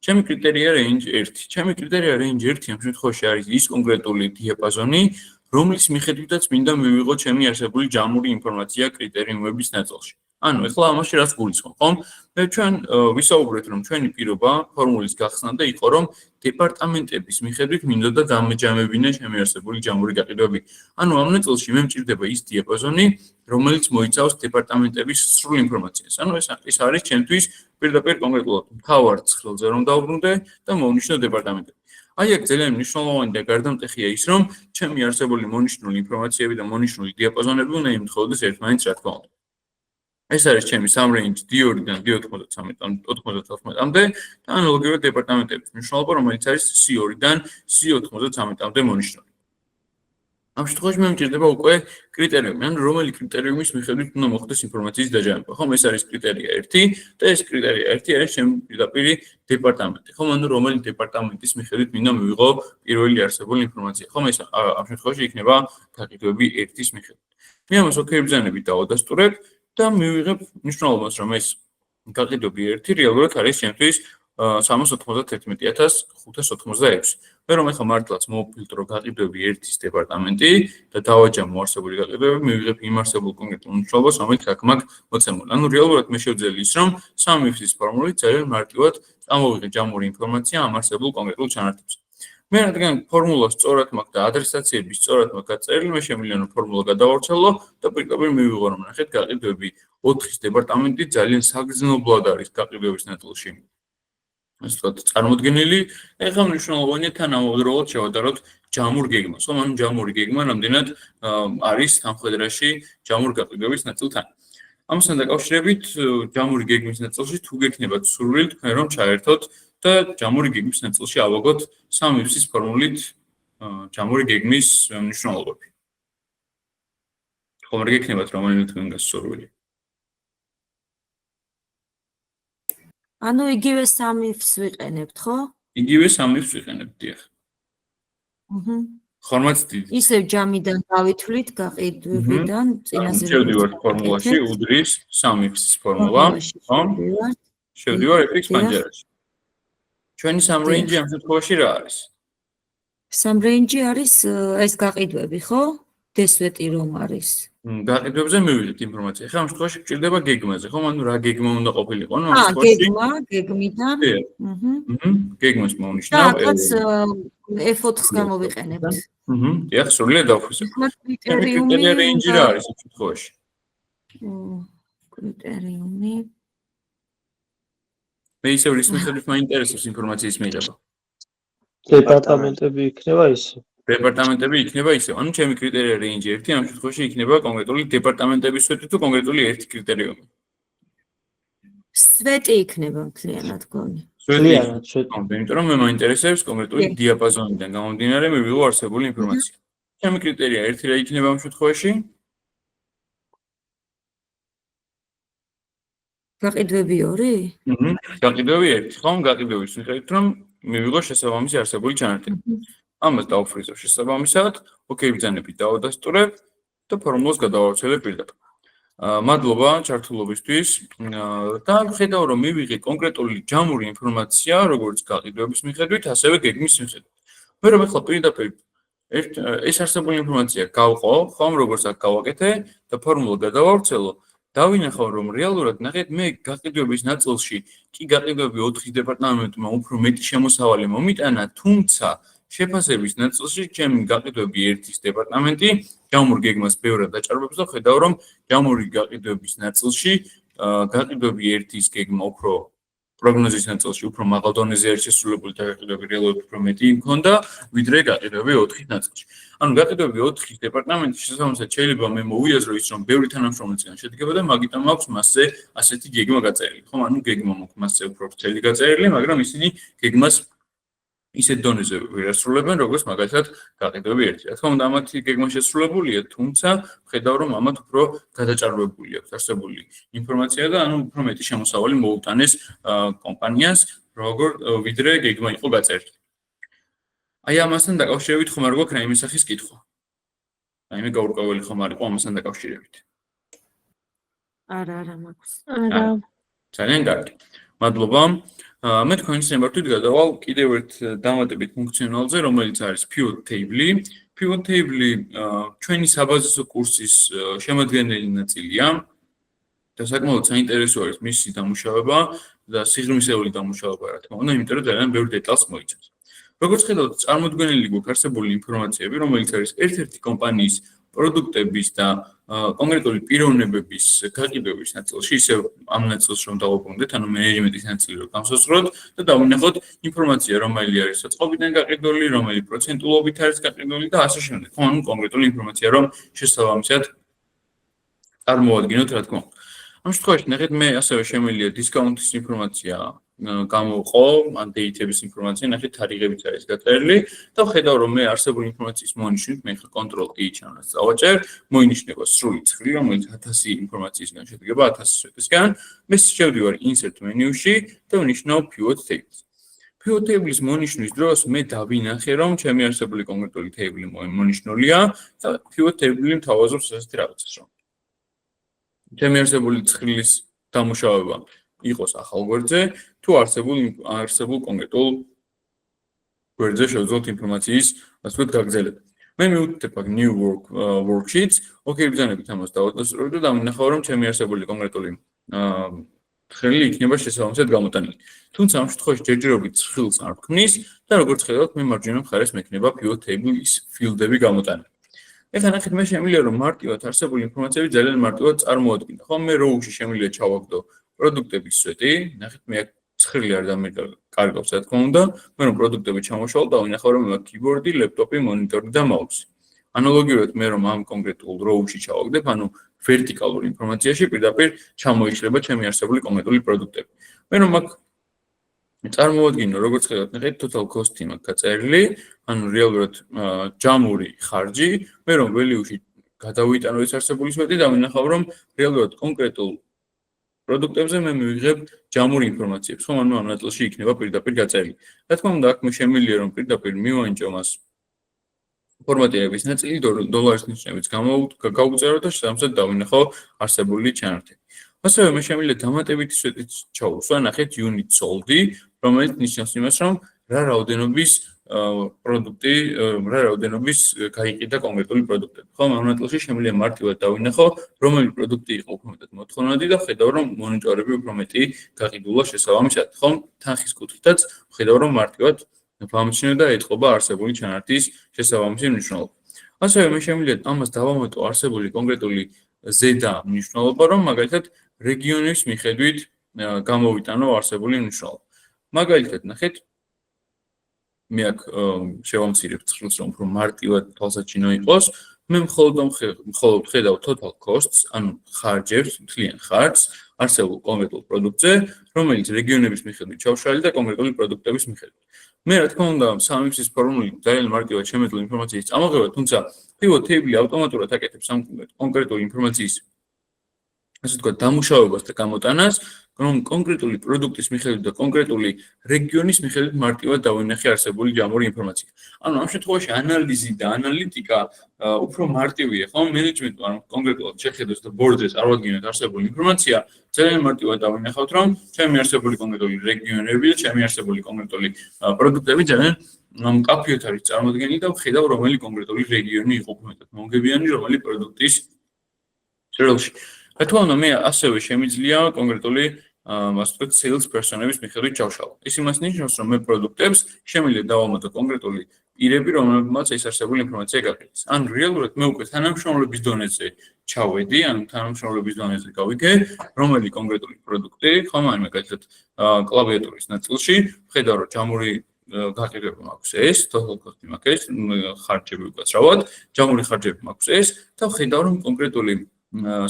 ჩემი კრიტერია range 1. ჩემი კრიტერია range 1 ამ შემთხვევაში არის ის კონკრეტული დიაპაზონი, რომლის მიხედვითაც მინდა მივიღო ჩემი არსებული ჯამური ინფორმაცია კრიტერიუმების ნაწილში. ანუ ეხლა ამაში რას გულისხმობ, ხომ? მე ჩვენ ვისაუბრეთ, რომ ჩვენი პირობა ფორმულის გახსნამდე იყო, რომ დეპარტამენტების მიხედვით მინდოდა დამეჯამებინა ჩემი არსებული ჯამური გაყიდვები. ანუ ამ ნაწილში მე მჭირდება ის დიაპაზონი, რომელიც მოიცავს დეპარტამენტების სრულ ინფორმაციას. ანუ ეს არის ჩემთვის პირდაპირ კონკრეტულად მთავარ ცხრილზე რომ დავბრუნდე და მოვნიშნო დეპარტამენტები. აი აქ ძალიან მნიშვნელოვანი და გარდამტეხია ის, რომ ჩემი არსებული მონიშნული ინფორმაციები და მონიშნული დიაპაზონები უნდა იმთხოვდეს ერთმანეთს, რა თქმა უნდა. ეს არის ჩემი sum range D2-დან D94-მდე და ანალოგიურად დეპარტამენტების მნიშვნელობა, რომელიც არის C2-დან C93-მდე მონიშნული. ამ შემთხვევაში მე მჭირდება უკვე კრიტერიუმი, ანუ რომელი კრიტერიუმის მიხედვით უნდა მოხდეს ინფორმაციის დაჯამება. ხომ ეს არის კრიტერია 1 და ეს კრიტერია 1 არის ჩემი პირდაპირი დეპარტამენტი. ხომ ანუ რომელი დეპარტამენტის მიხედვით მინდა მივიღო პირველი არსებული ინფორმაცია. ხომ ეს ამ შემთხვევაში იქნება გაყიდვები 1-ის მიხედვით. მე ამას ოკეი ბრძანებით დავადასტურებ და მივიღებ მნიშვნელობას, რომ ეს გაყიდვები 1 რეალურად არის ჩემთვის 391,586. მე რომ ახლა მართლაც მოვფილტრო გაყიდვები 1-ის დეპარტამენტი და დავაჯამო არსებული გაყიდვები, მივიღებ იმ არსებულ კონკრეტულ მნიშვნელობას, რომელიც აქ მაქვს მოცემული. ანუ რეალურად მე შევძელი ის, რომ სამი ფსის ფორმულით ძალიან მარტივად წამოვიღე ჯამური ინფორმაცია ამ არსებულ კონკრეტულ ჩანართებზე. მე რადგან ფორმულა სწორად მაქვს და ადრესაციები სწორად მაქვს გაწერილი, მე შემიძლია რომ ფორმულა გადავავრცელო და პირდაპირ მივიღო რომ ნახეთ გაყიდვები 4-ის დეპარტამენტი ძალიან საგრძნობლად არის გაყიდვების ნაწილში. ეს თქვა წარმოდგენილი, ეხლა მნიშვნელოვანია თანამედროვე შევადაროთ ჯამურ გეგმას. ხომ ანუ ჯამური გეგმა რამდენად არის სამხედროში ჯამურ გაყიდვების ნაწილთან. ამასთან დაკავშირებით ჯამური გეგმის ნაწილში თუ გექნებათ სურვილი თქვენ რომ ჩაერთოთ და ჯამური გეგმის ნაწილში ავაგოთ სამი ფსის ფორმულით ჯამური გეგმის მნიშვნელობები. ხომ არ გექნებათ რომელიმე თქვენგანს სურვილი? ანუ იგივე სამი ფს ვიყენებთ, ხო? იგივე სამი ფს ვიყენებთ, დიახ. ხორმაც დიდი. ისევ ჯამიდან დავითვლით გაყიდვებიდან წინაზე. შევდივართ ფორმულაში, უდრის სამი ფსის ფორმულა, ხომ? შევდივარ fx პანჯარაში. ჩვენი sum range ამ შემთხვევაში რა არის? Sum range არის ეს გაყიდვები, ხო? დესვეტი რომ არის. გაყიდვებზე მივიღეთ ინფორმაცია. ხა ამ შემთხვევაში გჭირდება გეგმაზე, ხო? ანუ რა გეგმა უნდა ყოფილიყო? ანუ ამ შემთხვევაში გეგმიდან. გეგმას მოვნიშნავ. და F4-ს გამოვიყენებთ. დიახ, სრულიად დავხვისებ. კრიტერია range რა არის ამ შემთხვევაში? კრიტერიუმი მე ისევ რის მიხედვით მაინტერესებს ინფორმაციის მიღება. დეპარტამენტები იქნება ისე. დეპარტამენტები იქნება ისე. ანუ ჩემი კრიტერია range 1 ამ შემთხვევაში იქნება კონკრეტული დეპარტამენტების სვეტი თუ კონკრეტული ერთი კრიტერიუმი. სვეტი იქნება მთლიანად გონი. მთლიანად სვეტი. იმიტომ რომ მე მაინტერესებს კონკრეტული დიაპაზონიდან გამომდინარე მივიღო არსებული ინფორმაცია. ჩემი კრიტერია 1 რა იქნება ამ შემთხვევაში? გაყიდვები 2? გაყიდვები 1, ხომ გაყიდვების მიხედვით რომ მივიღო შესაბამისი არსებული ჩანართები. ამას დავფრიზო შესაბამისად, ოკეი ბრძანებით დავადასტურებ და ფორმულას გადავავრცელებ პირდაპირ. მადლობა ჩართულობისთვის და ხედავ რომ მივიღე კონკრეტული ჯამური ინფორმაცია, როგორც გაყიდვების მიხედვით, ასევე გეგმის მიხედვით. მე რომ ახლა პირდაპირ ეს არსებული ინფორმაცია გავყო, ხომ როგორც აქ გავაკეთე და ფორმულა გადავავრცელო, დავინახავ რომ რეალურად ნახეთ მე გაყიდვების ნაწილში კი გაყიდვები 4-ის დეპარტამენტმა უფრო მეტი შემოსავალი მომიტანა, თუმცა შეფასების ნაწილში ჩემი გაყიდვები 1-ის დეპარტამენტი ჯამურ გეგმას ბევრად დაჭარბებს და ხედავ რომ ჯამური გაყიდვების ნაწილში გაყიდვები 1-ის გეგმა უფრო პროგნოზის ნაწილში უფრო მაღალ დონეზე არის შესრულებული და გაყიდვები რეალურად უფრო მეტი მქონდა ვიდრე გაყიდვები 4-ის ნაწილში. ანუ გაყიდვები 4-ის დეპარტამენტის შესაბამისად შეიძლება მე მოვიაზრო ის რომ ბევრი თანამშრომელისგან შედგება და მაგიტომ აქვს მასზე ასეთი გეგმა გაწერილი. ხომ ანუ გეგმა მაქვს მასზე უფრო ვრცელი გაწერილი, მაგრამ ისინი გეგმას ისეთ დონეზე ვიასრულებენ, როგორც მაგალითად გაყიდვები 1. რა თქმა უნდა, ამათი გეგმა შესრულებულია, თუმცა ხედავ რომ ამათ უფრო გადაჭარბებული აქვს არსებული ინფორმაცია და ანუ უფრო მეტი შემოსავალი მოუტანეს კომპანიას, როგორ ვიდრე გეგმა იყო გაწერილი. აი ამასთან დაკავშირებით ხომ არ გვაქვს რაიმე სახის კითხვა? რაიმე გაურკვეველი ხომ არ იყო ამასთან დაკავშირებით? არა მაქვს. არა. ძალიან კარგი. მადლობა. მე თქვენს ნებართვით გადავალ კიდევ ერთ დამატებით ფუნქციონალზე, რომელიც არის pivot table. Pivot table ჩვენი საბაზისო კურსის შემადგენელი ნაწილია და საკმაოდ საინტერესო არის მისი დამუშავება და სიღრმისეული დამუშავება, რა თქმა უნდა, იმიტომ რომ ძალიან ბევრ დეტალს მოიცავს. როგორც ხედავთ, წარმოდგენილი გვაქვს არსებული ინფორმაციები, რომელიც არის ერთ-ერთი კომპანიის პროდუქტების და კონკრეტული პიროვნებების გაყიდვების ნაწილში, ისევ ამ ნაწილს რომ დავუბრუნდეთ, ანუ მენეჯმენტის ნაწილი რომ განსაზღვროთ და დავინახოთ ინფორმაცია, რომელი არის საწყობიდან გაყიდველი, რომელი პროცენტულობით არის გაყიდველი და ასე შემდეგ. ხო, ანუ კონკრეტული ინფორმაცია რომ შესაბამისად წარმოვადგინოთ, რა თქმა უნდა. ამ შემთხვევაში ნახეთ, მე ასევე შემიძლია დისკაუნტის ინფორმაცია გამოვყო, ან დეიტების ინფორმაცია, ნახეთ, თარიღებიც არის გაწერილი და ვხედავ რომ მე არსებული ინფორმაციის მონიშნით, მე ხა Ctrl-E ჩანას წავაჭერ, მოინიშნება სრული ცხრილი, რომელიც 1000 ინფორმაციისგან შედგება, 1000 სვეტისგან. მე შევდივარ Insert menu-ში და ვნიშნავ Pivot Tables. Pivot Tables მონიშნვის დროს მე დავინახე, რომ ჩემი არსებული კონკრეტული table მონიშნულია და Pivot Table მთავაზობს ასეთი რაღაცას, რომ ჩემი არსებული ცხრილის დამუშავება იყოს ახალ გვერდზე, თუ არსებულ კონკრეტულ გვერდზე შევძლოთ ინფორმაციის, ასე ვთქვათ, გაგრძელება. მე მივუწევ აქ new worksheets, ოკეი ბრძანებით ამას დავადასტურებ და დავინახავ, რომ ჩემი არსებული კონკრეტული ცხრილი იქნება შესაბამისად გამოტანილი. თუმცა ამ შემთხვევაში ჯერჯერობით ცხრილს არ ვქმნის და როგორც ხედავთ, მე მარჯვენა მხარეს მექნება pivot table-ის ფილდები გამოტანილი. ეხლა ნახეთ, მე შემიძლია რომ მარტივად არსებული ინფორმაციები ძალიან მარტივად წარმოვადგინო. ხო, მე row-ში შემიძლია ჩავაგდო პროდუქტების სვეტი, ნახეთ, მე აქ ცხრილი არ დამეკარგავს, რა თქმა უნდა, მე რომ პროდუქტები ჩამოშვალ და ვინახავ რომ აქ keyboard-ი, ლეპტოპი, მონიტორი და მაუსი. ანალოგიურად მე რომ ამ კონკრეტულ row-ში ჩავაგდებ, ანუ ვერტიკალურ ინფორმაციაში პირდაპირ ჩამოიშლება ჩემი არსებული კონკრეტული პროდუქტები. მე რომ აქ წარმოვადგინო, როგორც ხედავთ, ნახეთ, total cost-ი მაქვს გაწერილი, ანუ რეალურად ჯამური ხარჯი, მე რომ value-ში გადავიტანო ეს არსებული სვეტი და ვინახავ რომ რეალურად კონკრეტულ პროდუქტებზე მე მივიღებ ჯამური ინფორმაციებს, ხომ ანუ ამ ნაწილში იქნება პირდაპირ გაწერილი. რა თქმა უნდა, აქ მე შემიძლია რომ პირდაპირ მივანიჭო მას ფორმატირების ნაწილი დოლარის ნიშნებით გავუწერო და შესაბამისად დავინახო არსებული ჩანართები. ასევე მე შემიძლია დამატებითი სვეტიც ჩავუსვა, ნახეთ unit sold-ი, რომელიც ნიშნავს იმას, რომ რა რაოდენობის პროდუქტი, რა რაოდენობის გაიყიდა კონკრეტული პროდუქტები. ხომ ამ ნაწილში შემიძლია მარტივად დავინახო, რომელი პროდუქტი იყო უფრო მეტად მოთხოვნადი და ხედავ რომ მონიტორები უფრო მეტი გაყიდულა შესაბამისად. ხომ თანხის კუთხითაც ხედავ რომ მარტივად ვამჩნევ და ეთყობა არსებული ჩანართის შესაბამისი მნიშვნელობა. ასევე მე შემიძლია ამას დავამატო არსებული კონკრეტული ზედა მნიშვნელობა, რომ მაგალითად რეგიონის მიხედვით გამოვიტანო არსებული მნიშვნელობა. მაგალითად ნახეთ, მე აქ შევამცირებ ცხრილს, რომ უფრო მარტივად თვალსაჩინო იყოს, მე მხოლოდ ხედავ total costs, ანუ ხარჯებს, მთლიან ხარჯს არსებულ კონკრეტულ პროდუქტზე, რომელიც რეგიონების მიხედვით ჩავშალე და კონკრეტული პროდუქტების მიხედვით. მე რა თქმა უნდა, სამიფსის ფორმული ძალიან მარტივად შემეძლო ინფორმაციის წამოღება, თუმცა pivot table ავტომატურად აკეთებს ამ კონკრეტული ინფორმაციის ასე ვთქვათ, დამუშავებას და გამოტანას, რომ კონკრეტული პროდუქტის მიხედვით და კონკრეტული რეგიონის მიხედვით მარტივად დავინახე არსებული ჯამური ინფორმაცია. ანუ ამ შემთხვევაში ანალიზი და ანალიტიკა უფრო მარტივია, ხო? მენეჯმენტმა რომ კონკრეტულად შეხედოს და ბორდზე წარმოადგინოთ არსებული ინფორმაცია, ძალიან მარტივად დავინახავთ, რომ ჩემი არსებული კონკრეტული რეგიონები და ჩემი არსებული კონკრეტული პროდუქტები ძალიან მკაფიოდ არის წარმოდგენილი და ვხედავ რომელი კონკრეტული რეგიონი იყო მეტად მომგებიანი რომელი პროდუქტის წერილში. რა თქმა უნდა, მე ასევე შემიძლია კონკრეტული ასე ვთქვათ, sales person-ების მიხედვით ჩავშალო. ის იმას ნიშნავს, რომ მე პროდუქტებს შემიძლია დავამატო კონკრეტული პირები, რომლებმაც ეს არსებული ინფორმაცია გაყიდეს. ან რეალურად მე უკვე თანამშრომლობის დონეზე ჩავედი, ან თანამშრომლობის დონეზე გავიგე, რომელი კონკრეტული პროდუქტი, ხომ ან მაგალითად კლავიატურის ნაწილში, ვხედავ, რომ ჯამური გაყიდვები მაქვს ეს, total cost-ი მაქვს ეს, ხარჯები უკაცრავად, ჯამური ხარჯები მაქვს ეს და ვხედავ, რომ კონკრეტული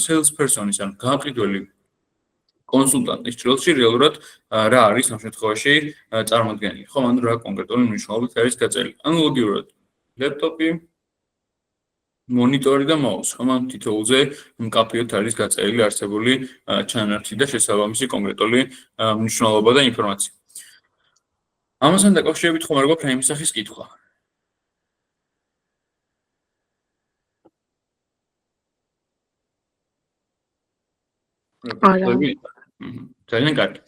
sales person-ის ან გაყიდველი კონსულტანტის ჭრილში რეალურად რა არის ამ შემთხვევაში წარმოდგენილი. ხო, ანუ რა კონკრეტული მნიშვნელობით არის გაწერილი. ანალოგიურად ლეპტოპი, მონიტორი და მაუსი, ხო, ამ თითოეულზე მკაფიოდ არის გაწერილი არსებული ჩანართი და შესაბამისი კონკრეტული მნიშვნელობა და ინფორმაცია. ამასთან დაკავშირებით ხომ არ გვაქვს რაიმე სახის კითხვა? ძალიან კარგი.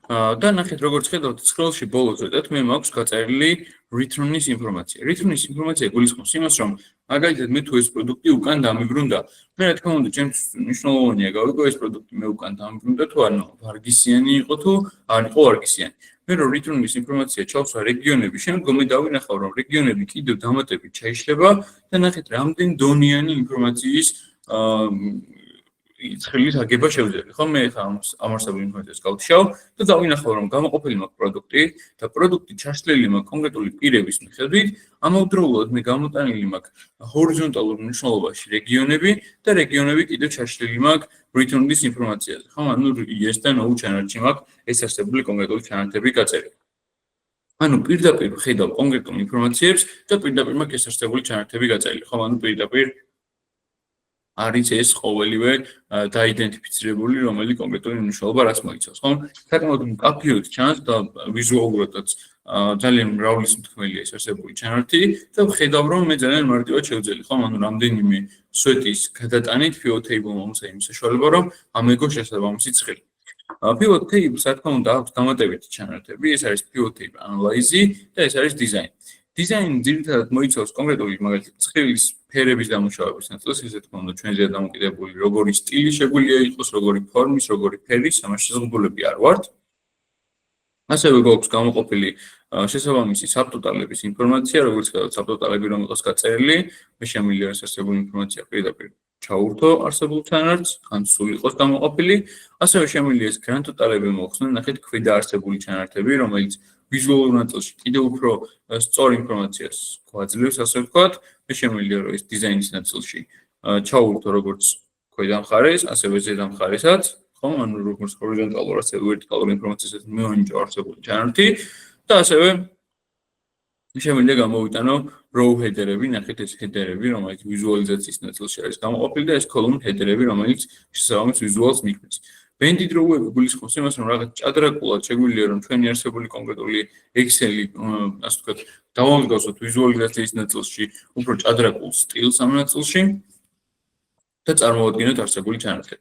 და ნახეთ, როგორც ხედავთ, scroll-ში ბოლოს ვეტად, მე მაქვს გაწერილი return-ის ინფორმაცია. Return-ის ინფორმაცია გულისხმობს იმას, რომ მაგალითად მე თუ ეს პროდუქტი უკან დამიბრუნდა, მე რა თქმა უნდა, ჩემთვის მნიშვნელოვანია გავიგო ეს პროდუქტი მე უკან დამიბრუნდა თუ არა, ვარგისიანი იყო თუ არ იყო ვარგისიანი. მე რომ return-ის ინფორმაცია ჩავსვა რეგიონები, შემდგომ მე დავინახავ, რომ რეგიონები კიდევ დამატებით შეიძლება და ნახეთ, რამდენ დონიანი ინფორმაციის ცხლის აგება შევძლებთ, ხო? მე ხა ამ არსებულ ინფორმაციას გავთიშავ და დავინახავ, რომ გამოყოფილი მაქვს პროდუქტი და პროდუქტი ჩაშლილი მაქვს კონკრეტული პირების მიხედვით, ამავდროულად მე გამოტანილი მაქვს ჰორიზონტალურ მნიშვნელობაში რეგიონები და რეგიონები კიდევ ჩაშლილი მაქვს return-ის ინფორმაციაზე, ხო? ანუ yes და no ჩანართში მაქვს ეს არსებული კონკრეტული ჩანართები გაწერილი. ანუ პირდაპირ ხედავ კონკრეტულ ინფორმაციებს და პირდაპირ მაქვს ეს არსებული ჩანართები გაწერილი, ხო? ანუ პირდაპირ არის ეს ყოველივე დაიდენტიფიცირებული, რომელი კონკრეტული მნიშვნელობა რას მოიცავს, ხო? საკმაოდ მკაფიოდ ჩანს და ვიზუალურადაც ძალიან მრავალისმთქმელია ეს არსებული ჩანართი და ვხედავ, რომ მე ძალიან მარტივად შევძელი, ხო? ანუ რამდენიმე სვეტის გადატანით pivot table-მა მომცა იმ საშუალება, რომ ამეგო შესაბამისი ცხელი. Pivot table, რა თქმა უნდა, აქვს დამატებითი ჩანართები, ეს არის pivot table analyze და ეს არის design. Design ძირითადად მოიცავს კონკრეტული მაგალითად ცხელის ფერების დამუშავების ნაწილს, ესე თქმა უნდა, ჩვენზეა დამოკიდებული, როგორი სტილი შეგვიძლია იყოს, როგორი ფორმის, როგორი ფერის, ამაში შესაძლებლები არ ვართ. ასევე გვაქვს გამოყოფილი შესაბამისი საბტოტალების ინფორმაცია, როგორც ვთქვათ, საბტოტალები რომ იყოს გაწერილი, მე შემიძლია ეს არსებული ინფორმაცია პირდაპირ ჩაურთო არსებულ ჩანართს, ან სულ იყოს გამოყოფილი, ასევე შემიძლია ეს გრანტოტალები მოხსნან, ნახეთ ქვედა არსებული ჩანართები, რომელიც ვიზუალურ ნაწილში კიდევ უფრო სწორ ინფორმაციას გვაძლევს, ასე ვთქვათ, მე შემიძლია რომ ეს დიზაინის ნაწილში ჩაურთო როგორც ქვედა მხარეს, ასევე ზედა მხარესაც, ხო, ანუ როგორც ჰორიზონტალურ, ასევე ვერტიკალურ ინფორმაციასაც მივანიჭო არსებული ჩანართი და ასევე შემიძლია გამოვიტანო row header-ები, ნახეთ ეს header-ები, რომელიც ვიზუალიზაციის ნაწილში არის გამოყოფილი და ეს column header-ები, რომელიც შესაბამის ვიზუალს მიქმნის. Banded row-ები გულისხმობს იმას, რომ რაღაც ჭადრაკულად შეგვიძლია რომ ჩვენი არსებული კონკრეტული Excel-ი, ასე ვთქვათ, დავამსგავსოთ ვიზუალიზაციის ნაწილში, უფრო ჭადრაკულ სტილს ამ ნაწილში და წარმოვადგინოთ არსებული ჩანართები.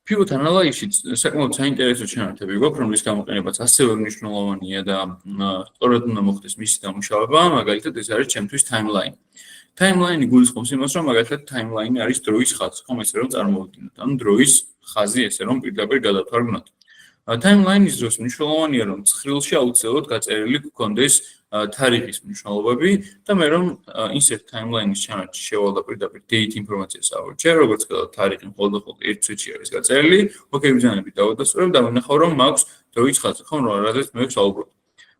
Pivot analysis-ში საკმაოდ საინტერესო ჩანართები გვაქვს, რომლის გამოყენებაც ასევე მნიშვნელოვანია და სწორად უნდა მოხდეს მისი დამუშავება, მაგალითად ეს არის ჩემთვის timeline. Timeline-ი გულისხმობს იმას, რომ მაგალითად timeline არის დროის ხაზი, ხომ ესე რომ წარმოვიდგინოთ, ანუ დროის ხაზი ესე რომ პირდაპირ გადავთვალოთ. Timeline-ის დროს მნიშვნელოვანია რომ ცხრილში აუცილებლად გაწერილი გქონდეს თარიღის მნიშვნელობები და მე რომ insert timeline-ის ჩანართში შევალ და პირდაპირ date ინფორმაციას ავარჩევ, როგორც ვთქვათ, თარიღი მხოლოდ ერთ წუთში არის გაწერილი, ოკეი ბრძანებით დავადასტურებ და ვნახავ რომ მაქვს დროის ხაზი, ხო, რაზეც მე ვსაუბრობ.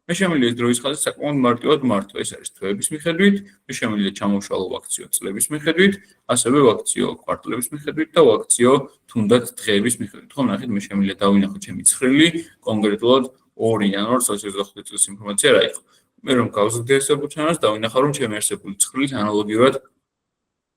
მე შემიძლია დროის ხაზი საკმაოდ მარტივად მართო, ეს არის თვეების მიხედვით, მე შემიძლია ჩამოვშალო ვაქციო წლების მიხედვით, ასევე ვაქციო კვარტლების მიხედვით და ვაქციო თუნდაც დღეების მიხედვით. ხო, ნახეთ, მე შემიძლია დავინახო ჩემი ცხრილი, კონკრეტულად 2 იანვარს 2025 წლის ინფორმაცია რა იყო. მე რომ გავზრდე არსებულ ჩანართს, დავინახავ რომ ჩემი არსებული ცხრილის ანალოგიურად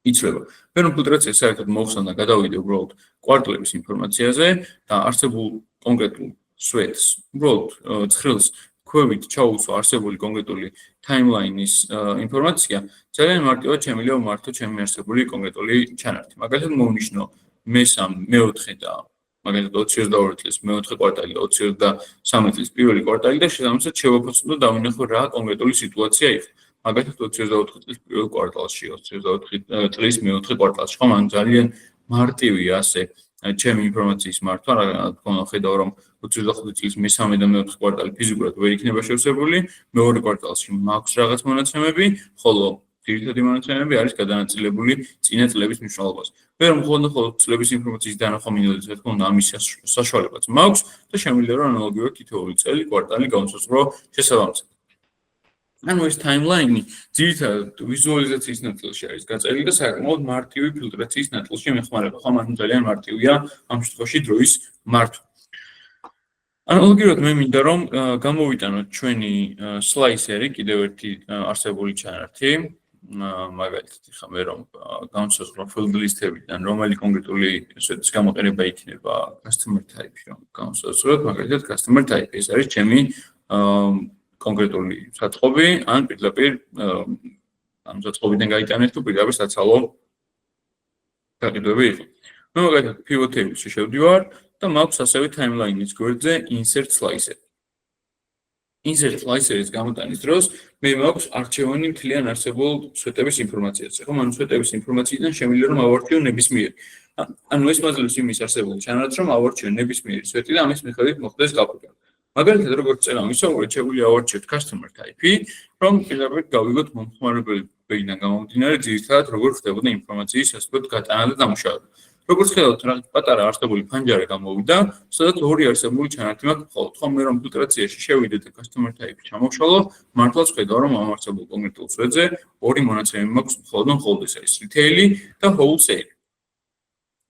იცვლება. მე რომ ფილტრაციას საერთოდ მოვხსნა და გადავიდე უბრალოდ კვარტლების ინფორმაციაზე და არსებულ კონკრეტულ სვეტს, უბრალოდ ცხრილს ქვევით ჩაუსვა არსებული კონკრეტული timeline-ის ინფორმაცია, ძალიან მარტივად შემიძლია ვმართო ჩემი არსებული კონკრეტული ჩანართი. მაგალითად მოვნიშნო მე-3, მე-4 და მაგალითად 2022 წლის მე-4 კვარტალი და 2023 წლის პირველი კვარტალი და შესაბამისად შევაფასო და დავინახო რა კონკრეტული სიტუაცია იყო. მაგალითად 2024 წლის პირველ კვარტალში, 2024 წლის მე-4 კვარტალში, ხომ ან ძალიან მარტივია ასე ჩემი ინფორმაციის მართვა, რა თქმა უნდა ხედავ რომ 25 წლის მე-3 და მე-4 კვარტალი ფიზიკურად ვერ იქნება შევსებული, მე-2 კვარტალში მაქვს რაღაც მონაცემები, ხოლო ძირითადი მონაცემები არის გადანაწილებული წინა წლების მნიშვნელობას. მე რომ მხოლოდ წლების ინფორმაციის დანახვა მინდოდეს, რა თქმა უნდა ამის საშუალებაც მაქვს და შემიძლია რომ ანალოგიურად თითოეული წელი, კვარტალი გავსაზღვრო შესაბამისად. ანუ ეს timeline-ი ძირითადად ვიზუალიზაციის ნაწილში არის გაწერილი და საკმაოდ მარტივი ფილტრაციის ნაწილში მეხმარება, ხომ ანუ ძალიან მარტივია ამ შემთხვევაში დროის მართვა. ანალოგიურად მე მინდა რომ გამოვიტანოთ ჩვენი სლაისერი, კიდევ ერთი არსებული ჩანართი, მაგალითად ხა მე რომ გავსაზღვრო field list-ებიდან რომელი კონკრეტული სვეტის გამოყენება იქნება customer type-ში რომ გავსაზღვროთ, მაგალითად customer type ეს არის ჩემი კონკრეტული საწყობი, ან პირდაპირ ამ საწყობიდან გაიტანეთ თუ პირდაპირ საცალო გაყიდვები იყო. მე მაგალითად pivot table-ში შევდივარ და მაქვს ასევე timeline-ის გვერდზე insert slicer. insert slicer-ის გამოტანის დროს მე მაქვს არჩევანი მთლიან არსებულ სვეტების ინფორმაციაზე. ხომ ანუ სვეტების ინფორმაციიდან შემიძლია რომ ავარჩიო ნებისმიერი. ანუ ეს მაძლევს იმის არსებულ ჩანართს რომ ავარჩიო ნებისმიერი სვეტი და ამის მიხედვით მოხდეს გაყიდვა. მაგალითად როგორც წერა ისე შეგვიძლია ავარჩიოთ customer type-ი, რომ პირდაპირ გავიგოთ მომხმარებლებიდან გამომდინარე ძირითადად როგორ ხდებოდა ინფორმაციის ასე ვთქვათ გატანა და დამუშავება. როგორც ხედავთ, რაღაც პატარა არსებული ფანჯარა გამოვიდა, სადაც ორი არსებული ჩანართი მაქვს მხოლოდ. ხომ მე რომ ფილტრაციაში შევიდე და customer type-ი ჩამოვშალო, მართლაც ხედავ რომ ამ არსებულ კონკრეტულ სვეტზე ორი მონაცემი მაქვს მხოლოდ ეს არის retail-ი და wholesale.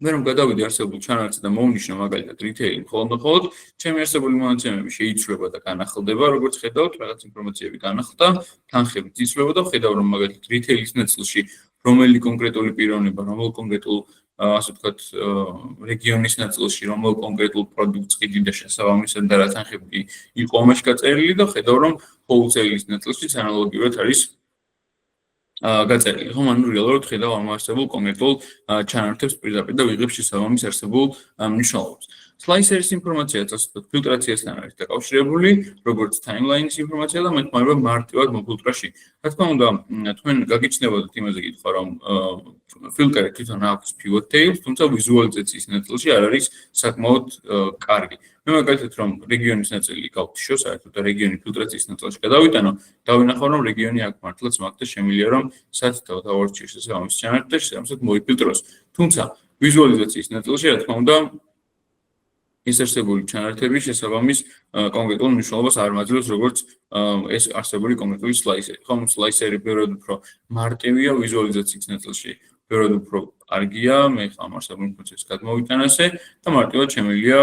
მე რომ გადავიდე არსებულ ჩანართს და მოვნიშნო მაგალითად retail-ი მხოლოდ, ჩემი არსებული მონაცემები შეიცვლება და განახლდება, როგორც ხედავთ, რაღაც ინფორმაციები განახლდა, თანხები იცვლება და ხედავ რომ მაგალითად retail-ის ნაწილში რომელი კონკრეტული პიროვნება, რომელ კონკრეტულ ასე ვთქვათ რეგიონის ნაწილში, რომელ კონკრეტულ პროდუქტს ყიდიდა შესაბამისად და რა თანხები იყო ამაში გაწერილი და ხედავ რომ wholesale-ის ნაწილში ანალოგიურად არის გაწერილი. ხომ ანუ რეალურად ხედავ ამ არსებულ კონკრეტულ ჩანართებს პირდაპირ და ვიღებ შესაბამის არსებულ მნიშვნელობას. Slicer-ის ინფორმაციაც ასე ვთქვათ ფილტრაციასთან არის დაკავშირებული, როგორც timeline-ის ინფორმაცია და მეხმარება მარტივად მოფილტრაში. რა თქმა უნდა, თქვენ გაგიჩნდებოდეთ იმაზე კითხვა, რომ ფილტრი თვითონ აქვს pivot tables, თუმცა ვიზუალიზაციის ნაწილში არ არის საკმაოდ კარგი. მე მაგალითად რომ რეგიონის ნაწილი გავთიშო, საერთოდ და რეგიონი ფილტრაციის ნაწილში გადავიტანო, დავინახავ რომ რეგიონი აქ მართლაც მაქვს და შემიძლია რომ სადაც დავარჩიო შესაბამის ჩანართი და შესაბამისად მოიფილტროს. თუმცა ვიზუალიზაციის ნაწილში რა თქმა უნდა ეს არსებული ჩანართები შესაბამის კონკრეტულ მნიშვნელობას არ მაძლევს, როგორც ეს არსებული კონკრეტული სლაისერი. ხომ სლაისერი ბევრად უფრო მარტივია ვიზუალიზაციის ნაწილში, ბევრად უფრო კარგია, მე ამ არსებულ ინფორმაციას გადმოვიტანასე და მარტივად შემიძლია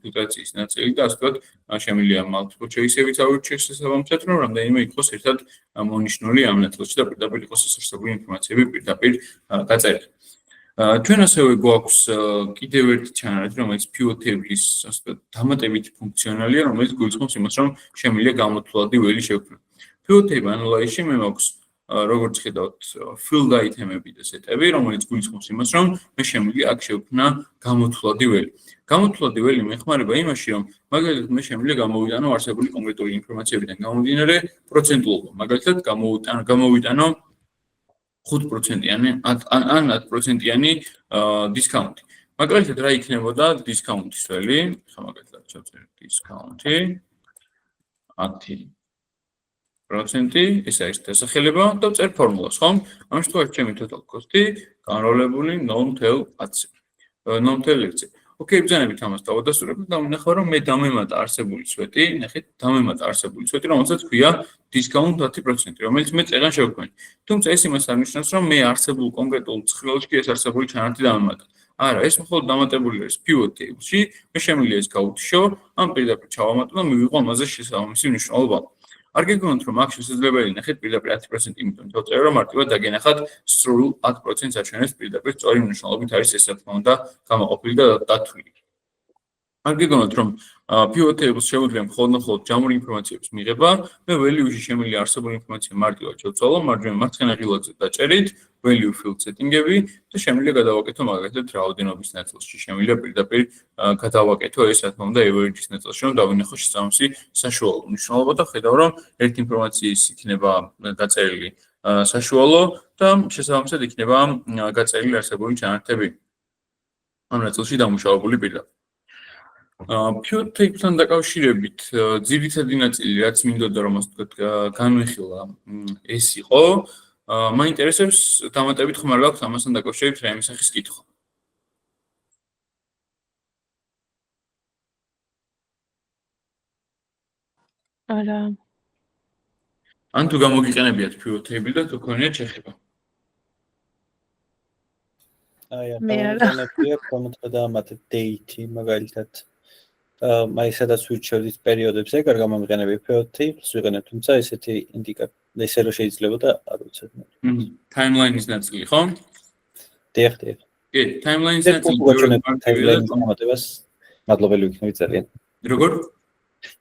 ფილტრაციის ნაწილი და ასე ვთქვათ, შემიძლია multiple choice-ებიც ავირჩიოს შესაბამისად, რომ რამდენიმე იყოს ერთად მონიშნული ამ ნაწილში და პირდაპირ იყოს ეს არსებული ინფორმაციები პირდაპირ გაწერილი. ჩვენ ასევე გვაქვს კიდევ ერთი ჩანართი, რომელიც pivot table-ის ასე ვთქვათ, დამატებითი ფუნქციონალია, რომელიც გულისხმობს იმას, რომ შემიძლია გამოთვლადი ველი შევქმნათ. pivot table analyze-ში მე მაქვს როგორც ხედავთ, field item-ები და setები, რომელიც გულისხმობს იმას, რომ მე შემიძლია აქ შევქმნა გამოთვლადი ველი. გამოთვლადი ველი მეხმარება იმაში, რომ მაგალითად მე შემიძლია გამოვიტანო არსებული კონკრეტული ინფორმაციებიდან გამომდინარე პროცენტულობა. მაგალითად გამოვიტანო 5%-იანი ან 10%-იანი დისკაუნტი. მაგალითად რა იქნებოდა დისკაუნტის ველი? ხა მაგალითად შევწერთ დისკაუნტი 10%, ეს არის დასახელება და წერ ფორმულას, ხომ? ამ შემთხვევაში ჩემი total cost-ი განროლებული 0.10. ოკეი, ბრძანებით ამას დავადასტურებ და ვნახავ რომ მე დამემატა არსებული სვეტი, ნახეთ, დამემატა არსებული სვეტი, რომელსაც ქვია discount 10%, რომელიც მე წეგან შევქმნი. თუმცა ეს იმას არ ნიშნავს, რომ მე არსებულ კონკრეტულ ცხრილში ეს არსებული ჩანართი დამემატა. არა, ეს მხოლოდ დამატებული არის pivot table-ში, მე შემიძლია ეს გავუთიშო, ამ პირდაპირ ჩავამატო და მივიღო ამაზე შესაბამისი მნიშვნელობა. არ გეგმოთ რომ აქ შესაძლებელი ნახეთ პირდაპირ 10%, იმიტომ დავწერე რომ მარტივად დაგენახათ სრულ 10%-ს აჩვენებს პირდაპირ სწორი მნიშვნელობით არის ეს რა თქმა უნდა გამოყოფილი და დათვლილი. არ გიგონოთ რომ pivot tables შეუძლია მხოლოდ ჯამური ინფორმაციების მიღება, მე value-ში შემიძლია არსებული ინფორმაცია მარტივად შევცვალო, მარცხენა ღილაკზე დაჭერით, value field setting-ები და შემიძლია გადავაკეთო მაგალითად რაოდენობის ნაწილში, შემიძლია პირდაპირ გადავაკეთო ეს რა თქმა უნდა average-ის ნაწილში, რომ დავინახო შესაბამისი საშუალო მნიშვნელობა და ხედავ რომ ერთი ინფორმაციის იქნება დაწერილი საშუალო და შესაბამისად იქნება გაწერილი არსებული ჩანართები ამ ნაწილში დამუშავებული პირდაპირ. Pivot table-თან დაკავშირებით ძირითადი ნაწილი რაც მინდოდა რომ ასე ვთქვათ განვიხილა ეს იყო მაინტერესებს დამატებით ხომ არ გაქვთ ამასთან დაკავშირებით რაიმე სახის კითხვა. არა. ან თუ გამოგიყენებიათ pivot table და თუ გქონიათ შეხება. მე არა კომენტა და მათ date მაგალითად აი სადაც ვირჩევთ პერიოდებს ეგ არ გამომიყენებია pivot tables ვიყენებ თუმცა ესეთი ინდიკატორი ესე რომ შეიძლება და არ ვიცით მე. Timeline-ის ნაწილი ხო? დიახ. კი, timeline-ის ნაწილი გამომატებას მადლობელი ვიქნები ძალიან. როგორ?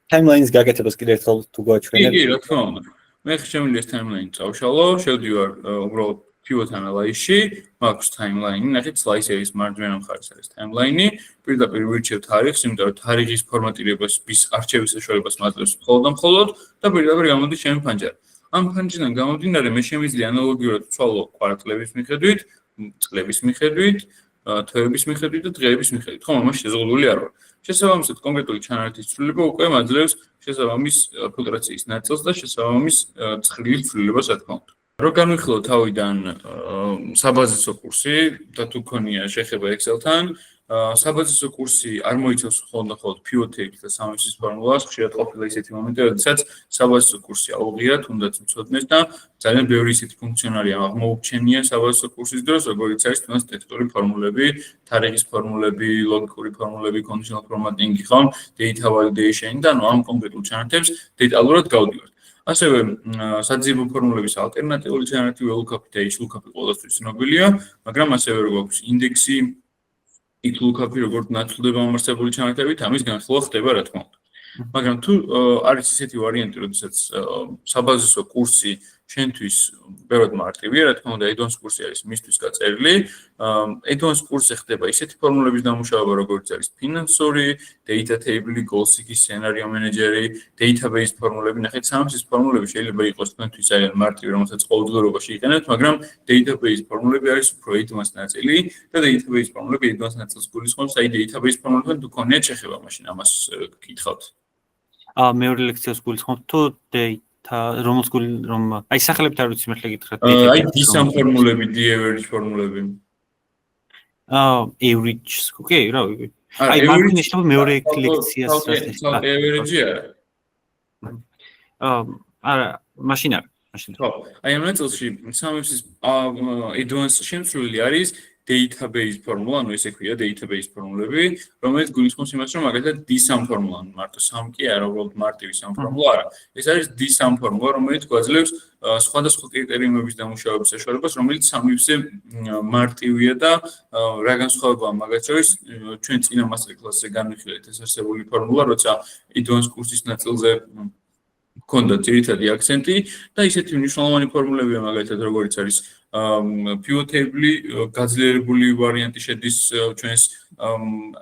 Timeline-ის გაკეთებას კიდევ ერთხელ თუ გვაჩვენებთ. კი, რა თქმა უნდა. მე შემიძლია ეს timeline წავშალო, შევდივარ უბრალოდ pivot analyze-ში, მაქვს timeline-ი, ნახეთ slicer-ის მარჯვენა მხარეს არის timeline-ი, პირდაპირ ვირჩევ თარიღს, იმიტომ რომ თარიღის ფორმატირებას არჩევის საშუალებას მაძლევს მხოლოდ და პირდაპირ გამოდის ჩემი ფანჯარა. ამ ფანჯრიდან გამომდინარე მე შემიძლია ანალოგიურად ვცვალო კვარტლების მიხედვით, წლების მიხედვით, თვეების მიხედვით და დღეების მიხედვით. ხო, ამაში შეზღუდული არ ვარ. შესაბამისად კონკრეტული ჩანართის ცვლილება უკვე მაძლევს შესაბამის ფილტრაციის ნაწილს და შესაბამის ცხრილის ცვლილებას რა თქმა უნდა. რო განვიხილო თავიდან საბაზისო კურსი და თუ გქონია შეხება Excel-თან, საბაზისო კურსი არ მოიცავს მხოლოდ pivot table და სამეცნიერო ფორმულას, ხშირად ყოფილა ისეთი მომენტი, როდესაც საბაზისო კურსი აუღია, თუნდაც მცოდნეს და ძალიან ბევრი ისეთი ფუნქციონალი აღმოუჩენია საბაზისო კურსის დროს, როგორიც არის თუნდაც ტექტონიკური ფორმულები, თარიღის ფორმულები, ლოგიკური ფორმულები, conditional formatting, ხო, data validation და ამ კონკრეტულ ჩანართებს დეტალურად გავდივართ. ასევე საძიებო ფორმულების ალტერნატიული ჩანართი VLOOKUP და XLOOKUP ყოველთვის ცნობილია, მაგრამ ასევე გვაქვს ინდექსი, XLOOKUP როგორც ნაცვლდება ამარსებული ჩანართებით, ამის განხილვა ხდება რა თქმა უნდა. მაგრამ თუ არის ისეთი ვარიანტი, როდესაც საბაზისო კურსი შენთვის ბევრად მარტივია, რა თქმა უნდა, advanced კურსი არის მისთვის გაწერილი. advanced კურსზე ხდება ისეთი ფორმულების დამუშავება, როგორც არის ფინანსური, data table, goal seeking, scenario manager, database ფორმულები, ნახეთ, სამის ფორმულები შეიძლება იყოს თქვენთვის ძალიან მარტივი, რომელსაც ყოველდღიურობაში იყენებთ, მაგრამ database ფორმულები არის უფრო advanced ნაწილი და database ფორმულები advanced ნაწილს გულისხმობს, აი database ფორმულებთან თუ გქონიათ შეხება მაშინ ამას გკითხავთ. მეორე ლექციას გულისხმობთ თუ რომელს რომ აი სახელებით არ ვიცი მერე გითხრათ აი D-sum ფორმულები, D-average ფორმულები. average, okay, რა ვიცი. აი მაგ ნიშნავს მეორე ლექციას average-ია. არა, მაშინ არა. ხო, აი ამ ნაწილში სამეცნიერო advanced შემცვლელი არის database ფორმულა, ანუ ესე ქვია database ფორმულები, რომელიც გულისხმობს იმას, რომ მაგალითად D-sum ფორმულა, მარტო sum კი არა, უბრალოდ მარტივი sum ფორმულა არა. ეს არის D-sum ფორმულა, რომელიც გვაძლევს სხვადასხვა კრიტერიუმების დამუშავების საშუალებას, რომელიც სამივზე მარტივია და რა განსხვავებაა მაგათ შორის, ჩვენ წინა მასტერ კლასზე განვიხილეთ ეს არსებული ფორმულა, როცა advanced კურსის ნაწილზე გქონდა ძირითადი აქცენტი და ისეთი მნიშვნელოვანი ფორმულებია მაგალითად როგორც არის pivot table გაძლიერებული ვარიანტი შედის ჩვენს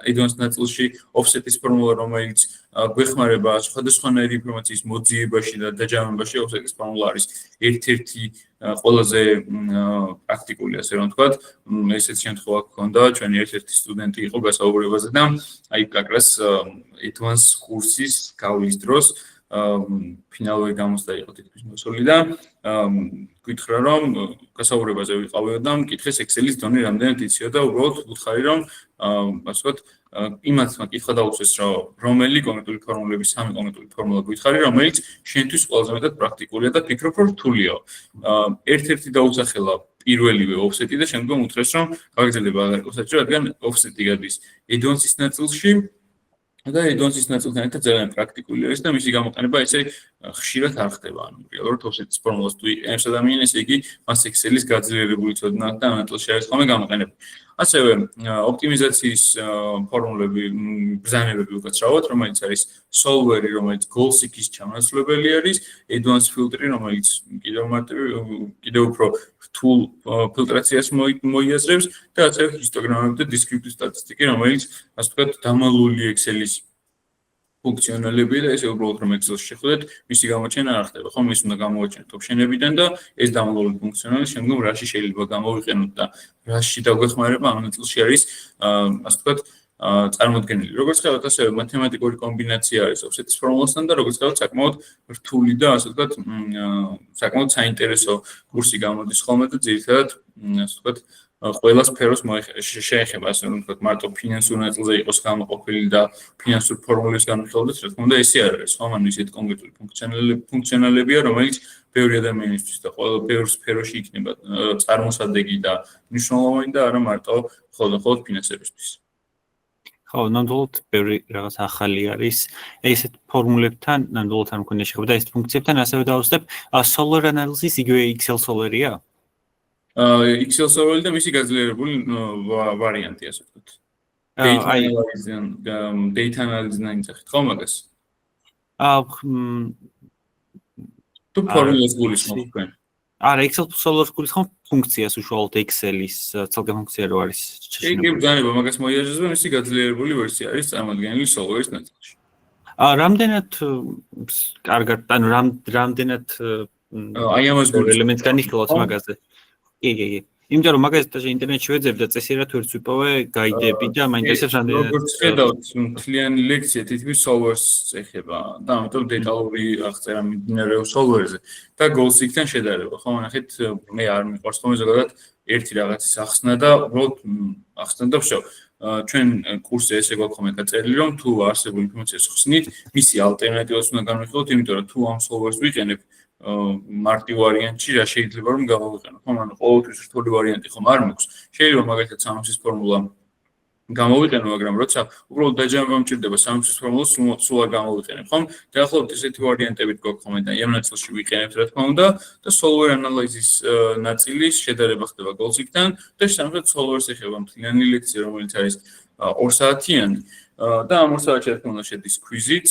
advanced ნაწილში offset-ის ფორმულა რომელიც გვეხმარება სხვადასხვანაირი ინფორმაციის მოძიებაში და დაჯამებაში offset-ის ფორმულა არის ერთ-ერთი ყველაზე პრაქტიკული ასე რომ ვთქვათ ესეც შემთხვევა გქონდა ჩვენი ერთ-ერთი სტუდენტი იყო გასაუბრებაზე და აი კაკრას advanced კურსის გავლის დროს ფინალური გამოსვლა იყო თითქმის მოსული და გითხრა რომ გასაუბრებაზე ვიყავიო და მკითხეს Excel-ის დონე რამდენად იციო და უბრალოდ ვუთხარი რომ ასე ვთქვათ იმათმა კითხვა დაუწეს რომ რომელი კონკრეტული ფორმულების სამი კონკრეტული ფორმულა გითხარი რომელიც შენთვის ყველაზე მეტად პრაქტიკულია და ფიქრობ რომ რთულია ერთ-ერთი დაუსახელა პირველივე offset-ი და შემდგომ უთხრეს რომ გაგრძელება offset-ი რადგან offset-ი გადის advanced-ის ნაწილში და advanced-ის ნაწილთან ერთად ძალიან პრაქტიკული არის და მისი გამოყენება ესე ხშირად არ ხდება. ანუ რეალურად offset-ის ფორმულას თუ იყენებს ადამიანს, იგი მას Excel-ის გაძლიერებული ცოდნა და ამ ნაწილში არის ხოლმე გამოყენებული. ასევე ოპტიმიზაციის ფორმულები, ბრძანებები უკაცრავად, რომელიც არის solver-ი, რომელიც goal-seek-ის ჩამოსვლებელი არის, advanced filter-ი, რომელიც კიდევ უფრო რთულ ფილტრაციას მოიაზრებს და ასევე histogramები და descriptive statistic-ი, რომელიც ასე ვთქვათ, დამალული Excel-ის ფუნქციონალებია და ესე უბრალოდ რომ Excel-ში შეხვდეთ, მისი გამოჩენა არ ხდება. ხომ ის უნდა გამოვაჩენოთ ოფშენებიდან და ეს დამალული ფუნქციონალი შემდგომ რაში შეიძლება გამოვიყენოთ და რაში დაგვეხმარება ამ ნაწილში არის ასე ვთქვათ წარმოქმნილი. როგორც ხედავთ, ასევე მათემატიკური კომბინაცია არის offset-ის ფორმულასთან და როგორც ხედავთ, საკმაოდ რთული და ასე ვთქვათ საკმაოდ საინტერესო კურსი გამოდის ხოლმე და ძირითადად ასე ვთქვათ ყველა სფეროს შეეხება, ასე რომ ვთქვათ, მარტო ფინანსურ ნაწილზე იყოს გამოყოფილი და ფინანსურ ფორმულებს განვიხილოთ, რა თქმა უნდა, ესე არ არის, ხო? ანუ ისეთ კონკრეტული ფუნქციონალებია, რომელიც ბევრი ადამიანისთვის და ბევრ სფეროში იქნება წარმოსადეგი და მნიშვნელოვანი და არა მარტო მხოლოდ ფინანსებისთვის. ხო, ნამდვილად ბევრი რაღაც ახალი არის. ესეთ ფორმულებთან, ნამდვილად არ მქონია შეხება და ეს ფუნქციებთან ასევე დავუსწრებ, Solver Analysis იგივე Excel Solver-ია? Excel Solver და მისი გაძლიერებული ვარიანტი, ასე ვთქვათ. Data analysis-თან ინახეთ ხო მაგას? თუ ფორმულას გულისხმობ თქვენ. არა, Excel Solver გულისხმობ ფუნქციას უშუალოდ Excel-ის ცალკე ფუნქცია რო არის. იგი ბრძანება მაგას მოიაზრებს და მისი გაძლიერებული ვერსია არის წარმოდგენილი Solver-ის ნაწილში. რამდენად კარგად, ანუ რამდენად აი ამას ელემენტს განიხილავთ მაგაზე. კი. იმიტომ რომ მაგაზე ინტერნეტში ვეძებ და წესიერად ვერც ვიპოვე გაიდები და მაინტერესებს რამდენად როგორც ხედავთ, მთლიანი ლექცია თითქმის Solver-ს ეხება და ამიტომ დეტალური აღწერა მიმდინარეობს Solver-ზე და goal-seek-თან შედარება. ხო, ნახეთ, მე არ მიყვარს ხოლმე ზოგადად ერთი რაღაცის ახსნა და უბრალოდ ახსნა და ვშევ. ჩვენ კურსზე ესე გვაქვს ხოლმე გაწერილი, რომ თუ არსებულ ინფორმაციას ხსნით, მისი ალტერნატივას უნდა განვიხილოთ, იმიტომ რომ თუ ამ Solver-ს ვიყენებ მარტივ ვარიანტში რა შეიძლება რომ გამოვიყენო. ხომ ანუ ყოველთვის რთული ვარიანტი ხომ არ მაქვს. შეიძლება მაგალითად სამოცის ფორმულა გამოვიყენო, მაგრამ როცა უბრალოდ დაჯამება მჭირდება სამოცის ფორმულას სულ არ გამოვიყენებ, ხომ? დაახლოებით ესეთი ვარიანტებით გვაქვს ხოლმე და ამ ნაწილში ვიყენებთ რა თქმა უნდა და Solver Analysis ნაწილის შედარება ხდება goal-seek-თან და შესაბამისად Solver-ს ეხება მთლიანი ლექცია, რომელიც არის 2 საათიანი და ამ 2 საათში რა თქმა უნდა შედის quiz-იც,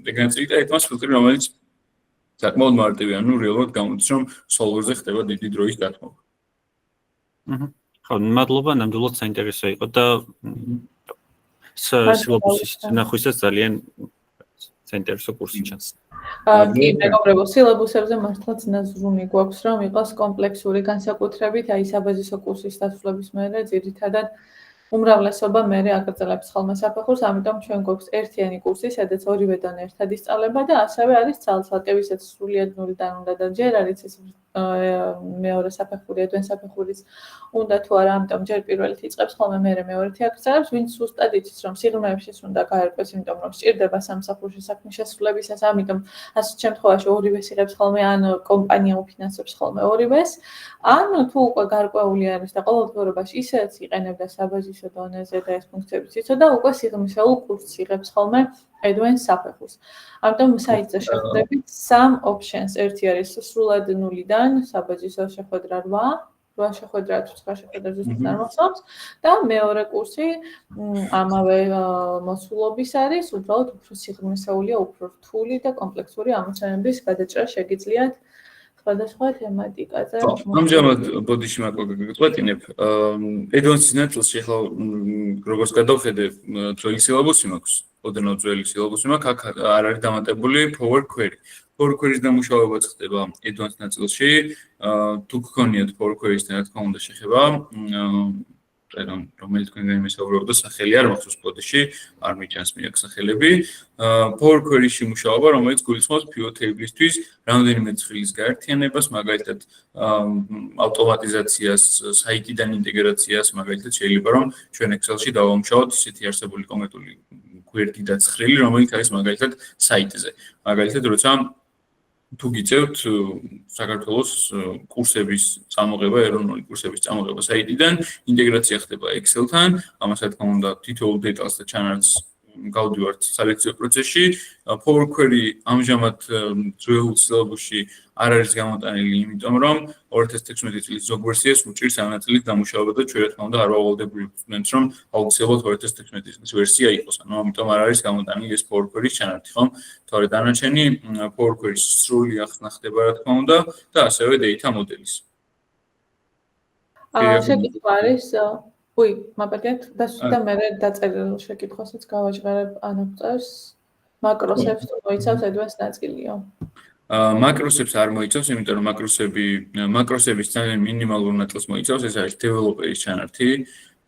ეგრე და ეთმას ფილტრი, რომელიც საკმაოდ მარტივია, ანუ რეალურად გამოდის, რომ Solver-ზე ხდება დიდი დროის გათმობა. ხო, მადლობა, ნამდვილად საინტერესო იყო და სილაბუსის ნახვისას ძალიან საინტერესო კურსი ჩანს. კი, მეგობრებო, სილაბუსებზე მართლაც ნაზრუნი გვაქვს, რომ იყოს კომპლექსური განსაკუთრებით, აი საბაზისო კურსის დასრულების მერე ძირითადად უმრავლესობა მერე აგრძელებს ხოლმე საფეხურს, ამიტომ ჩვენ გვაქვს ერთიანი კურსი, სადაც ორივე დონე ერთად ისწავლება და ასევე არის ცალ-ცალკე ვისაც სრულიად ნულიდან უნდა და ჯერ არის ეს მეორე საფეხური, ადვენ საფეხურიც უნდა თუ არა, ამიტომ ჯერ პირველით იწყებს ხოლმე მერე მეორეთი აგრძელებს, ვინც სუსტად იცის, რომ სიღრმეებშიც უნდა გაერკვეს, იმიტომ რომ სჭირდება სამსახურში საქმის შესრულებისას, ამიტომ ასეთ შემთხვევაში ორივეს იღებს ხოლმე ან კომპანია უფინანსებს ხოლმე ორივეს, ან თუ უკვე გარკვეული არის და ყოველდღიურობაში ისედაც იყენებდა საბაზისო დონეზე და ეს ფუნქციებიც იცოდა, უკვე სიღრმისეულ კურსს იღებს ხოლმე ადვენ საფეხურს. ამიტომ საიტზე შეხვდებით 3 options. ერთი არის სრულად ნულიდან, საბაზისო შეხვედრა 8 შეხვედრა თუ 9 შეხვედრა ზუსტად არ მახსოვს და მეორე კურსი ამავე მოსულობის არის, უბრალოდ უფრო სიღრმისეულია, უფრო რთული და კომპლექსური ამოცანების გადაჭრა შეგიძლიათ სხვადასხვა თემატიკაზე. ამჟამად ბოდიში მაგვეტინებ. Advanced-ის ნაწილში ახლა როგორც გადავხედე, ძველი სილაბუსი მაქვს. ოდნავ ძველი სილაბუსი მაქვს, აქ არ არის დამატებული Power Query. Power Query-ის დამუშავებაც ხდება Advanced ნაწილში. თუ გქონიათ Power Query-ისთან რა თქმა უნდა შეხება, რომელიც თქვენგან იმესაუბრებოდა სახელი არ მახსოვს ბოდიში, არ მიჩანს მე აქ სახელები. Power Query-ში მუშაობა, რომელიც გულისხმობს pivot table-ისთვის რამდენიმე ცხრილის გაერთიანებას, მაგალითად ავტომატიზაციას, საიტიდან ინტეგრაციას, მაგალითად შეიძლება რომ ჩვენ Excel-ში დავამუშავოთ ისეთი არსებული კონკრეტული გვერდი და ცხრილი, რომელიც არის მაგალითად საიტზე. მაგალითად, როცა თუ გიწევთ საქართველოს კურსების წამოღება, ეროვნული კურსების წამოღება საიტიდან, ინტეგრაცია ხდება Excel-თან, ამას რა თქმა უნდა თითოეულ დეტალს და ჩანართს გავდივართ სალექციო პროცესში. Power Query ამჟამად ძველ სილაბუსში არ არის გამოტანილი, იმიტომ რომ 2016 წლის ზოგ ვერსიას უჭირს ამ ნაწილის დამუშავება და ჩვენ რა თქმა უნდა არ ვავალდებული ვწვდენთ, რომ აუცილებლად 2016 წლის ვერსია იყოს. ანუ ამიტომ არ არის გამოტანილი ეს Power Query-ის ჩანართი, ხომ? თორე დანარჩენი Power Query-ის სრული ახსნა ხდება რა თქმა უნდა და ასევე data მოდელის. შეკითხვა არის მაპარკეთ და მე დაწერილ შეკითხვასაც გავაჟღერებ ანაბწევს მაკროსებს თუ მოიცავს AdWords ნაწილიო. მაკროსებს არ მოიცავს, იმიტომ რომ მაკროსების ძალიან მინიმალურ ნაწილს მოიცავს, ეს არის დეველოპერის ჩანართი.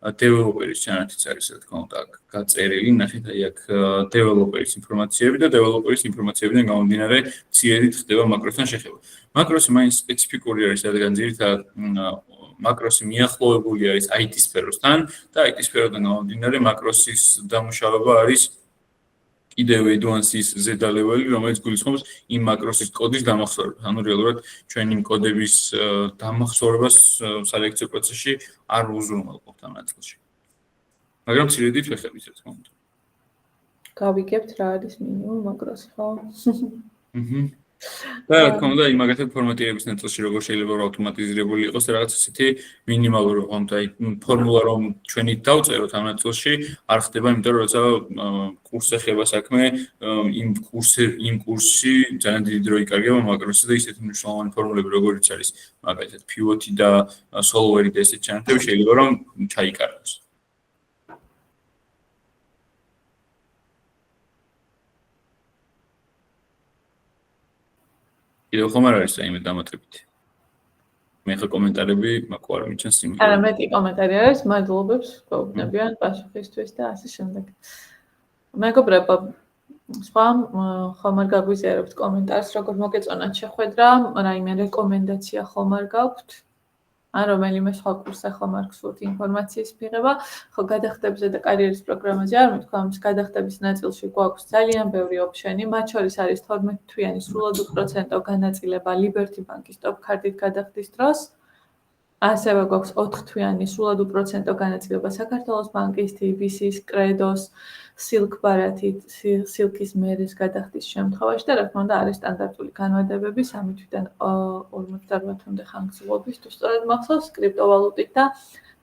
დეველოპერის ჩანართიც არის რა თქმა უნდა გაწერილი, ნახეთ აი აქ დეველოპერის ინფორმაციები და დეველოპერის ინფორმაციებიდან გამომდინარე მცირედ ხდება მაკროსთან შეხება. მაკროსი მაინც სპეციფიკური არის, რადგან ძირითადად მაკროსი მიახლოებული არის IT სფეროსთან და IT სფეროდან გამომდინარე მაკროსის დამუშავება არის კიდევ advanced-ის ზედა ლეველი, რომელიც გულისხმობს იმ მაკროსის კოდის დამახსოვრებას. ანუ რეალურად ჩვენ იმ კოდების დამახსოვრებას სალექციო პროცესში არ უზრუნველყოფთ ამ ნაწილში. მაგრამ ცირედით ვეხებით, რა თქმა უნდა. გავიგებთ რა არის მინიმუმ მაკროსი, ხო? და რა თქმა უნდა, იმაგათად ფორმატირების ნაწილში როგორ შეიძლება ავტომატიზირებული იყოს რაღაც ისეთი მინიმალური ხომ და ფორმულა რომ ჩვენი დავწეროთ ამ ნაწილში არ ხდება, იმიტომ რომ როცა კურსს ეხება საქმე, იმ კურსში ძალიან დიდი დრო იკარგება მაკროსი და ისეთი მნიშვნელოვანი ფორმულები როგორიც არის მაგალითად pivot-ი და solver-ი და ესეთი ჩანართები შეიძლება რომ ჩაიკარგოს. კიდევ ხომ არ არის რაიმე დამატებითი. მე ხა კომენტარები მაქვს არ მიჩნევს იმ. არა, მეტი კომენტარი არის, მადლობებს გვეუბნებიან პასუხისთვის და ასე შემდეგ. მეგობრებო, სხვა ხომ არ გაგვიზიარებთ კომენტარს, როგორ მოგეწონათ შეხვედრა, რაიმე რეკომენდაცია ხომ არ გაქვთ? ან რომელიმე სხვა კურსზე ხომ არ გსურთ ინფორმაციის მიღება, ხო გადახდებებზე და კარიერის პროგრამაზე არ მეთქვა, ამის გადახდების ნაწილში გვაქვს ძალიან ბევრი ოფშენი, მათ შორის არის 12 თვიანი სრულად უპროცენტო განაწილება Liberty Bank-ის Top Card-ით გადახდის დროს. ასევე გვაქვს 4 თვიანი სრულად უპროცენტო განაწილება საქართველოს ბანკის, TBC-ის, Credos, Silk Baratit, Silk-ის მერეს გადახდის შემთხვევაში და რა თქმა უნდა არის სტანდარტული განმარტებები 3 თვიდან 48 თვამდე ხანგრძლივობის თუ სწორად მახსოვს კრიპტოვალუტით და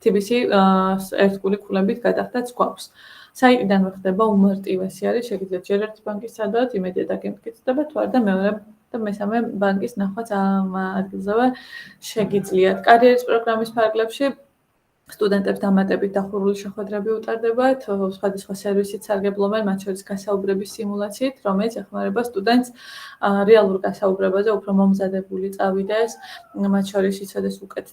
TBC ერთგული ქულებით გადახდაც გვაქვს. საიტიდან ხდება უმარტივესი არის, შეგიძლიათ ჯერ ერთი ბანკის სადავად იმედია დაგემტკიცდება თუ არა და მეორე და მესამე ბანკის ნახვაც ამ ადგილზევე შეგიძლიათ. კარიერის პროგრამის ფარგლებში სტუდენტებს დამატებით დახურული შეხვედრები უტარდებათ, სხვადასხვა სერვისით სარგებლობენ, მათ შორის გასაუბრების სიმულაციით, რომელიც ეხმარება სტუდენტს რეალურ გასაუბრებაზე უფრო მომზადებული წავიდეს, მათ შორის იცოდეს უკეთ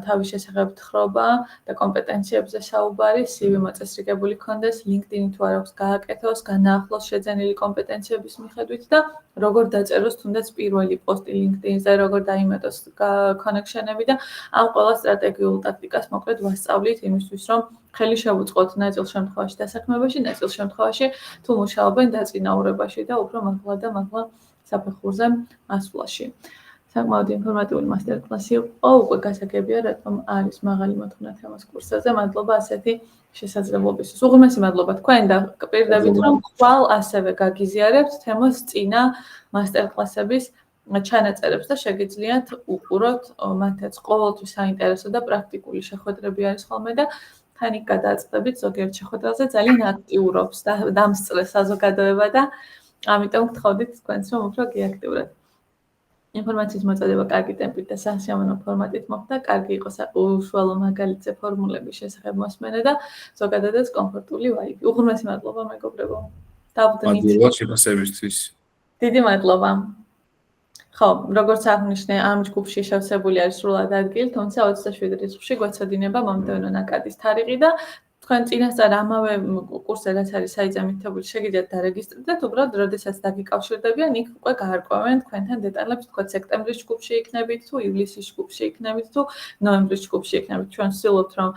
თავის შესახებ თხრობა და კომპეტენციებზე საუბარი, CV მოწესრიგებული ქონდეს, LinkedIn თუ არ აქვს გააკეთოს, განაახლოს შეძენილი კომპეტენციების მიხედვით და როგორ დაწეროს თუნდაც პირველი პოსტი LinkedIn-ზე, როგორ დაიმეტოს კონექშენები და ამ ყველა სტრატეგიულ ტაქტიკას მოკლედ ვასწავლით იმისთვის, რომ ხელი შევუწყოთ ნაწილ შემთხვევაში დასაქმებაში, ნაწილ შემთხვევაში თუ მუშაობენ დაწინაურებაში და უფრო მაღლა და მაღლა საფეხურზე ასვლაში. საკმაოდ ინფორმატიული მასტერკლასი იყო, უკვე გასაგებია, რატომ არის მაღალი მოთხოვნა თემას კურსზე. მადლობა ასეთი შესაძლებლობისთვის. უღრმესი მადლობა თქვენ და პირდებით რომ ხვალ ასევე გაგიზიარებთ თემას წინა მასტერკლასების ჩანაწერებს და შეგიძლიათ უყუროთ მათაც ყოველთვის საინტერესო და პრაქტიკული შეხვედრები არის ხოლმე და თან იქ გადააწყდებით ზოგიერთ შეხვედრაზე ძალიან აქტიურობს და დამსწრე საზოგადოება და ამიტომ გთხოვდით თქვენს რომ უფრო გიაქტიუროთ. ინფორმაციის მოწოდება კარგი ტემპით და სასიამოვნო ფორმატით მოხდა, კარგი იყო უშუალო მაგალითზე ფორმულების შესახებ მოსმენა და ზოგადადაც კომფორტული ვაიბი. უღრმესი მადლობა მეგობრებო. დავდნით. მადლობა შეფასებისთვის. დიდი მადლობა. ხო, როგორც აღნიშნე, ამ ჯგუფში შევსებული არის სრულად ადგილი, თუმცა 27 რიცხვში გვეცოდინება მომდევნო ნაკადის თარიღი და თქვენ წინასწარ ამავე კურსზე რაც არის საიტზე მითითებული, შეგიძლიათ დარეგისტრირდეთ, უბრალოდ როდესაც დაგიკავშირდებიან, იქ უკვე გაარკვევენ თქვენთან დეტალებს, თქვენ სექტემბრის ჯგუფში იქნებით თუ ივლისის ჯგუფში იქნებით თუ ნოემბრის ჯგუფში იქნებით. ჩვენ ვცდილობთ, რომ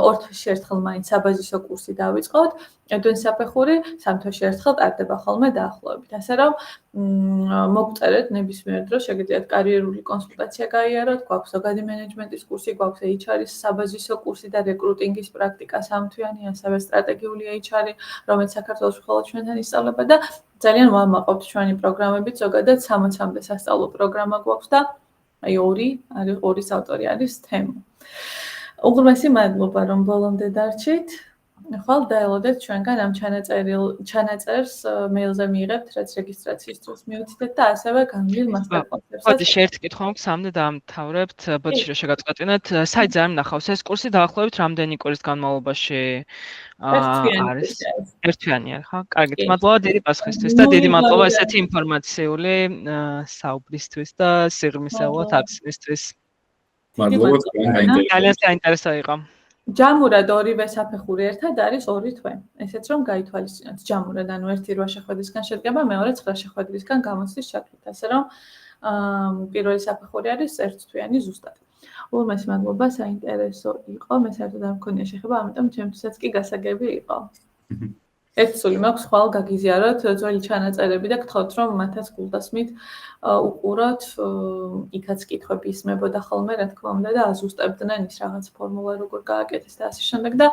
ორ თვეში ერთხელ მაინც საბაზისო კურსი დავიწყოთ ედვენ საფეხური სამთვეში ერთხელ ტარდება ხოლმე დაახლოებით. ასე რომ მოგწერეთ ნებისმიერ დროს, შეგიძლიათ კარიერული კონსულტაცია გაიაროთ, გვაქვს ზოგადი მენეჯმენტის კურსი, გვაქვს HR-ის საბაზისო კურსი და რეკრუტინგის პრაქტიკა სამთვიანი, ასევე სტრატეგიული HR-ი, რომელიც საქართველოს მხოლოდ ჩვენთან ისწავლება და ძალიან ვამაყობთ ჩვენი პროგრამებით, ზოგადად 60-მდე სასწავლო პროგრამა გვაქვს და აი ორის ავტორი არის თემო. უღრმესი მადლობა, რომ ბოლომდე დარჩით. ხვალ დაელოდეთ ჩვენგან ამ ჩანაწერს მეილზე მიიღებთ, რაც რეგისტრაციის დროს მიუთითეთ და ასევე განვლილ მასტერკლასებს. ბოდიში ერთი კითხვა მაქვს, სამდე დაამთავრებთ, ბოდიში რა შეგაწყვეტინოთ, საით ძალიან ნახავს ეს კურსი დაახლოებით რამდენი კვირის განმავლობაში არის? ერთვიანი ხო? კარგით, მადლობა დიდი პასუხისთვის და დიდი მადლობა ესეთი ინფორმაციული საუბრისთვის და სიღრმისეულად აქციის. მადლობა თქვენ ძალიან საინტერესო იყო. ჯამურად ორივე საფეხური ერთად არის 2 თვე. ესეც რომ გაითვალისწინოთ ჯამურად, ანუ ერთი 8 შეხვედრისგან შედგება, მეორე 9 შეხვედრისგან გამოცდის ჩათვლით, ასე რომ პირველი საფეხური არის 1 თვიანი ზუსტად. უღრმესი მადლობა, საინტერესო იყო, მე საერთოდ არ მქონია შეხება, ამიტომ ჩემთვისაც კი გასაგები იყო. ერთ სული მაქვს ხვალ გაგიზიაროთ ძველი ჩანაწერები და გთხოვთ რომ მათაც გულდასმით უყუროთ, იქაც კითხვები ისმებოდა ხოლმე, რა თქმა უნდა და აზუსტებდნენ ის რაღაც ფორმულა როგორ გააკეთეს და ასე შემდეგ და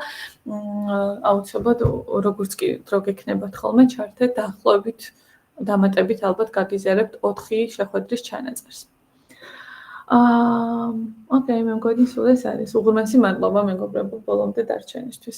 აუცილებლად როგორც კი დრო გექნებათ ხოლმე ჩართეთ დაახლოებით დამატებით ალბათ გაგიზიარებთ 4 შეხვედრის ჩანაწერს. ოკეი, მე მგონი სულ ეს არის. უღრმესი მადლობა მეგობრებო ბოლომდე დარჩენისთვის.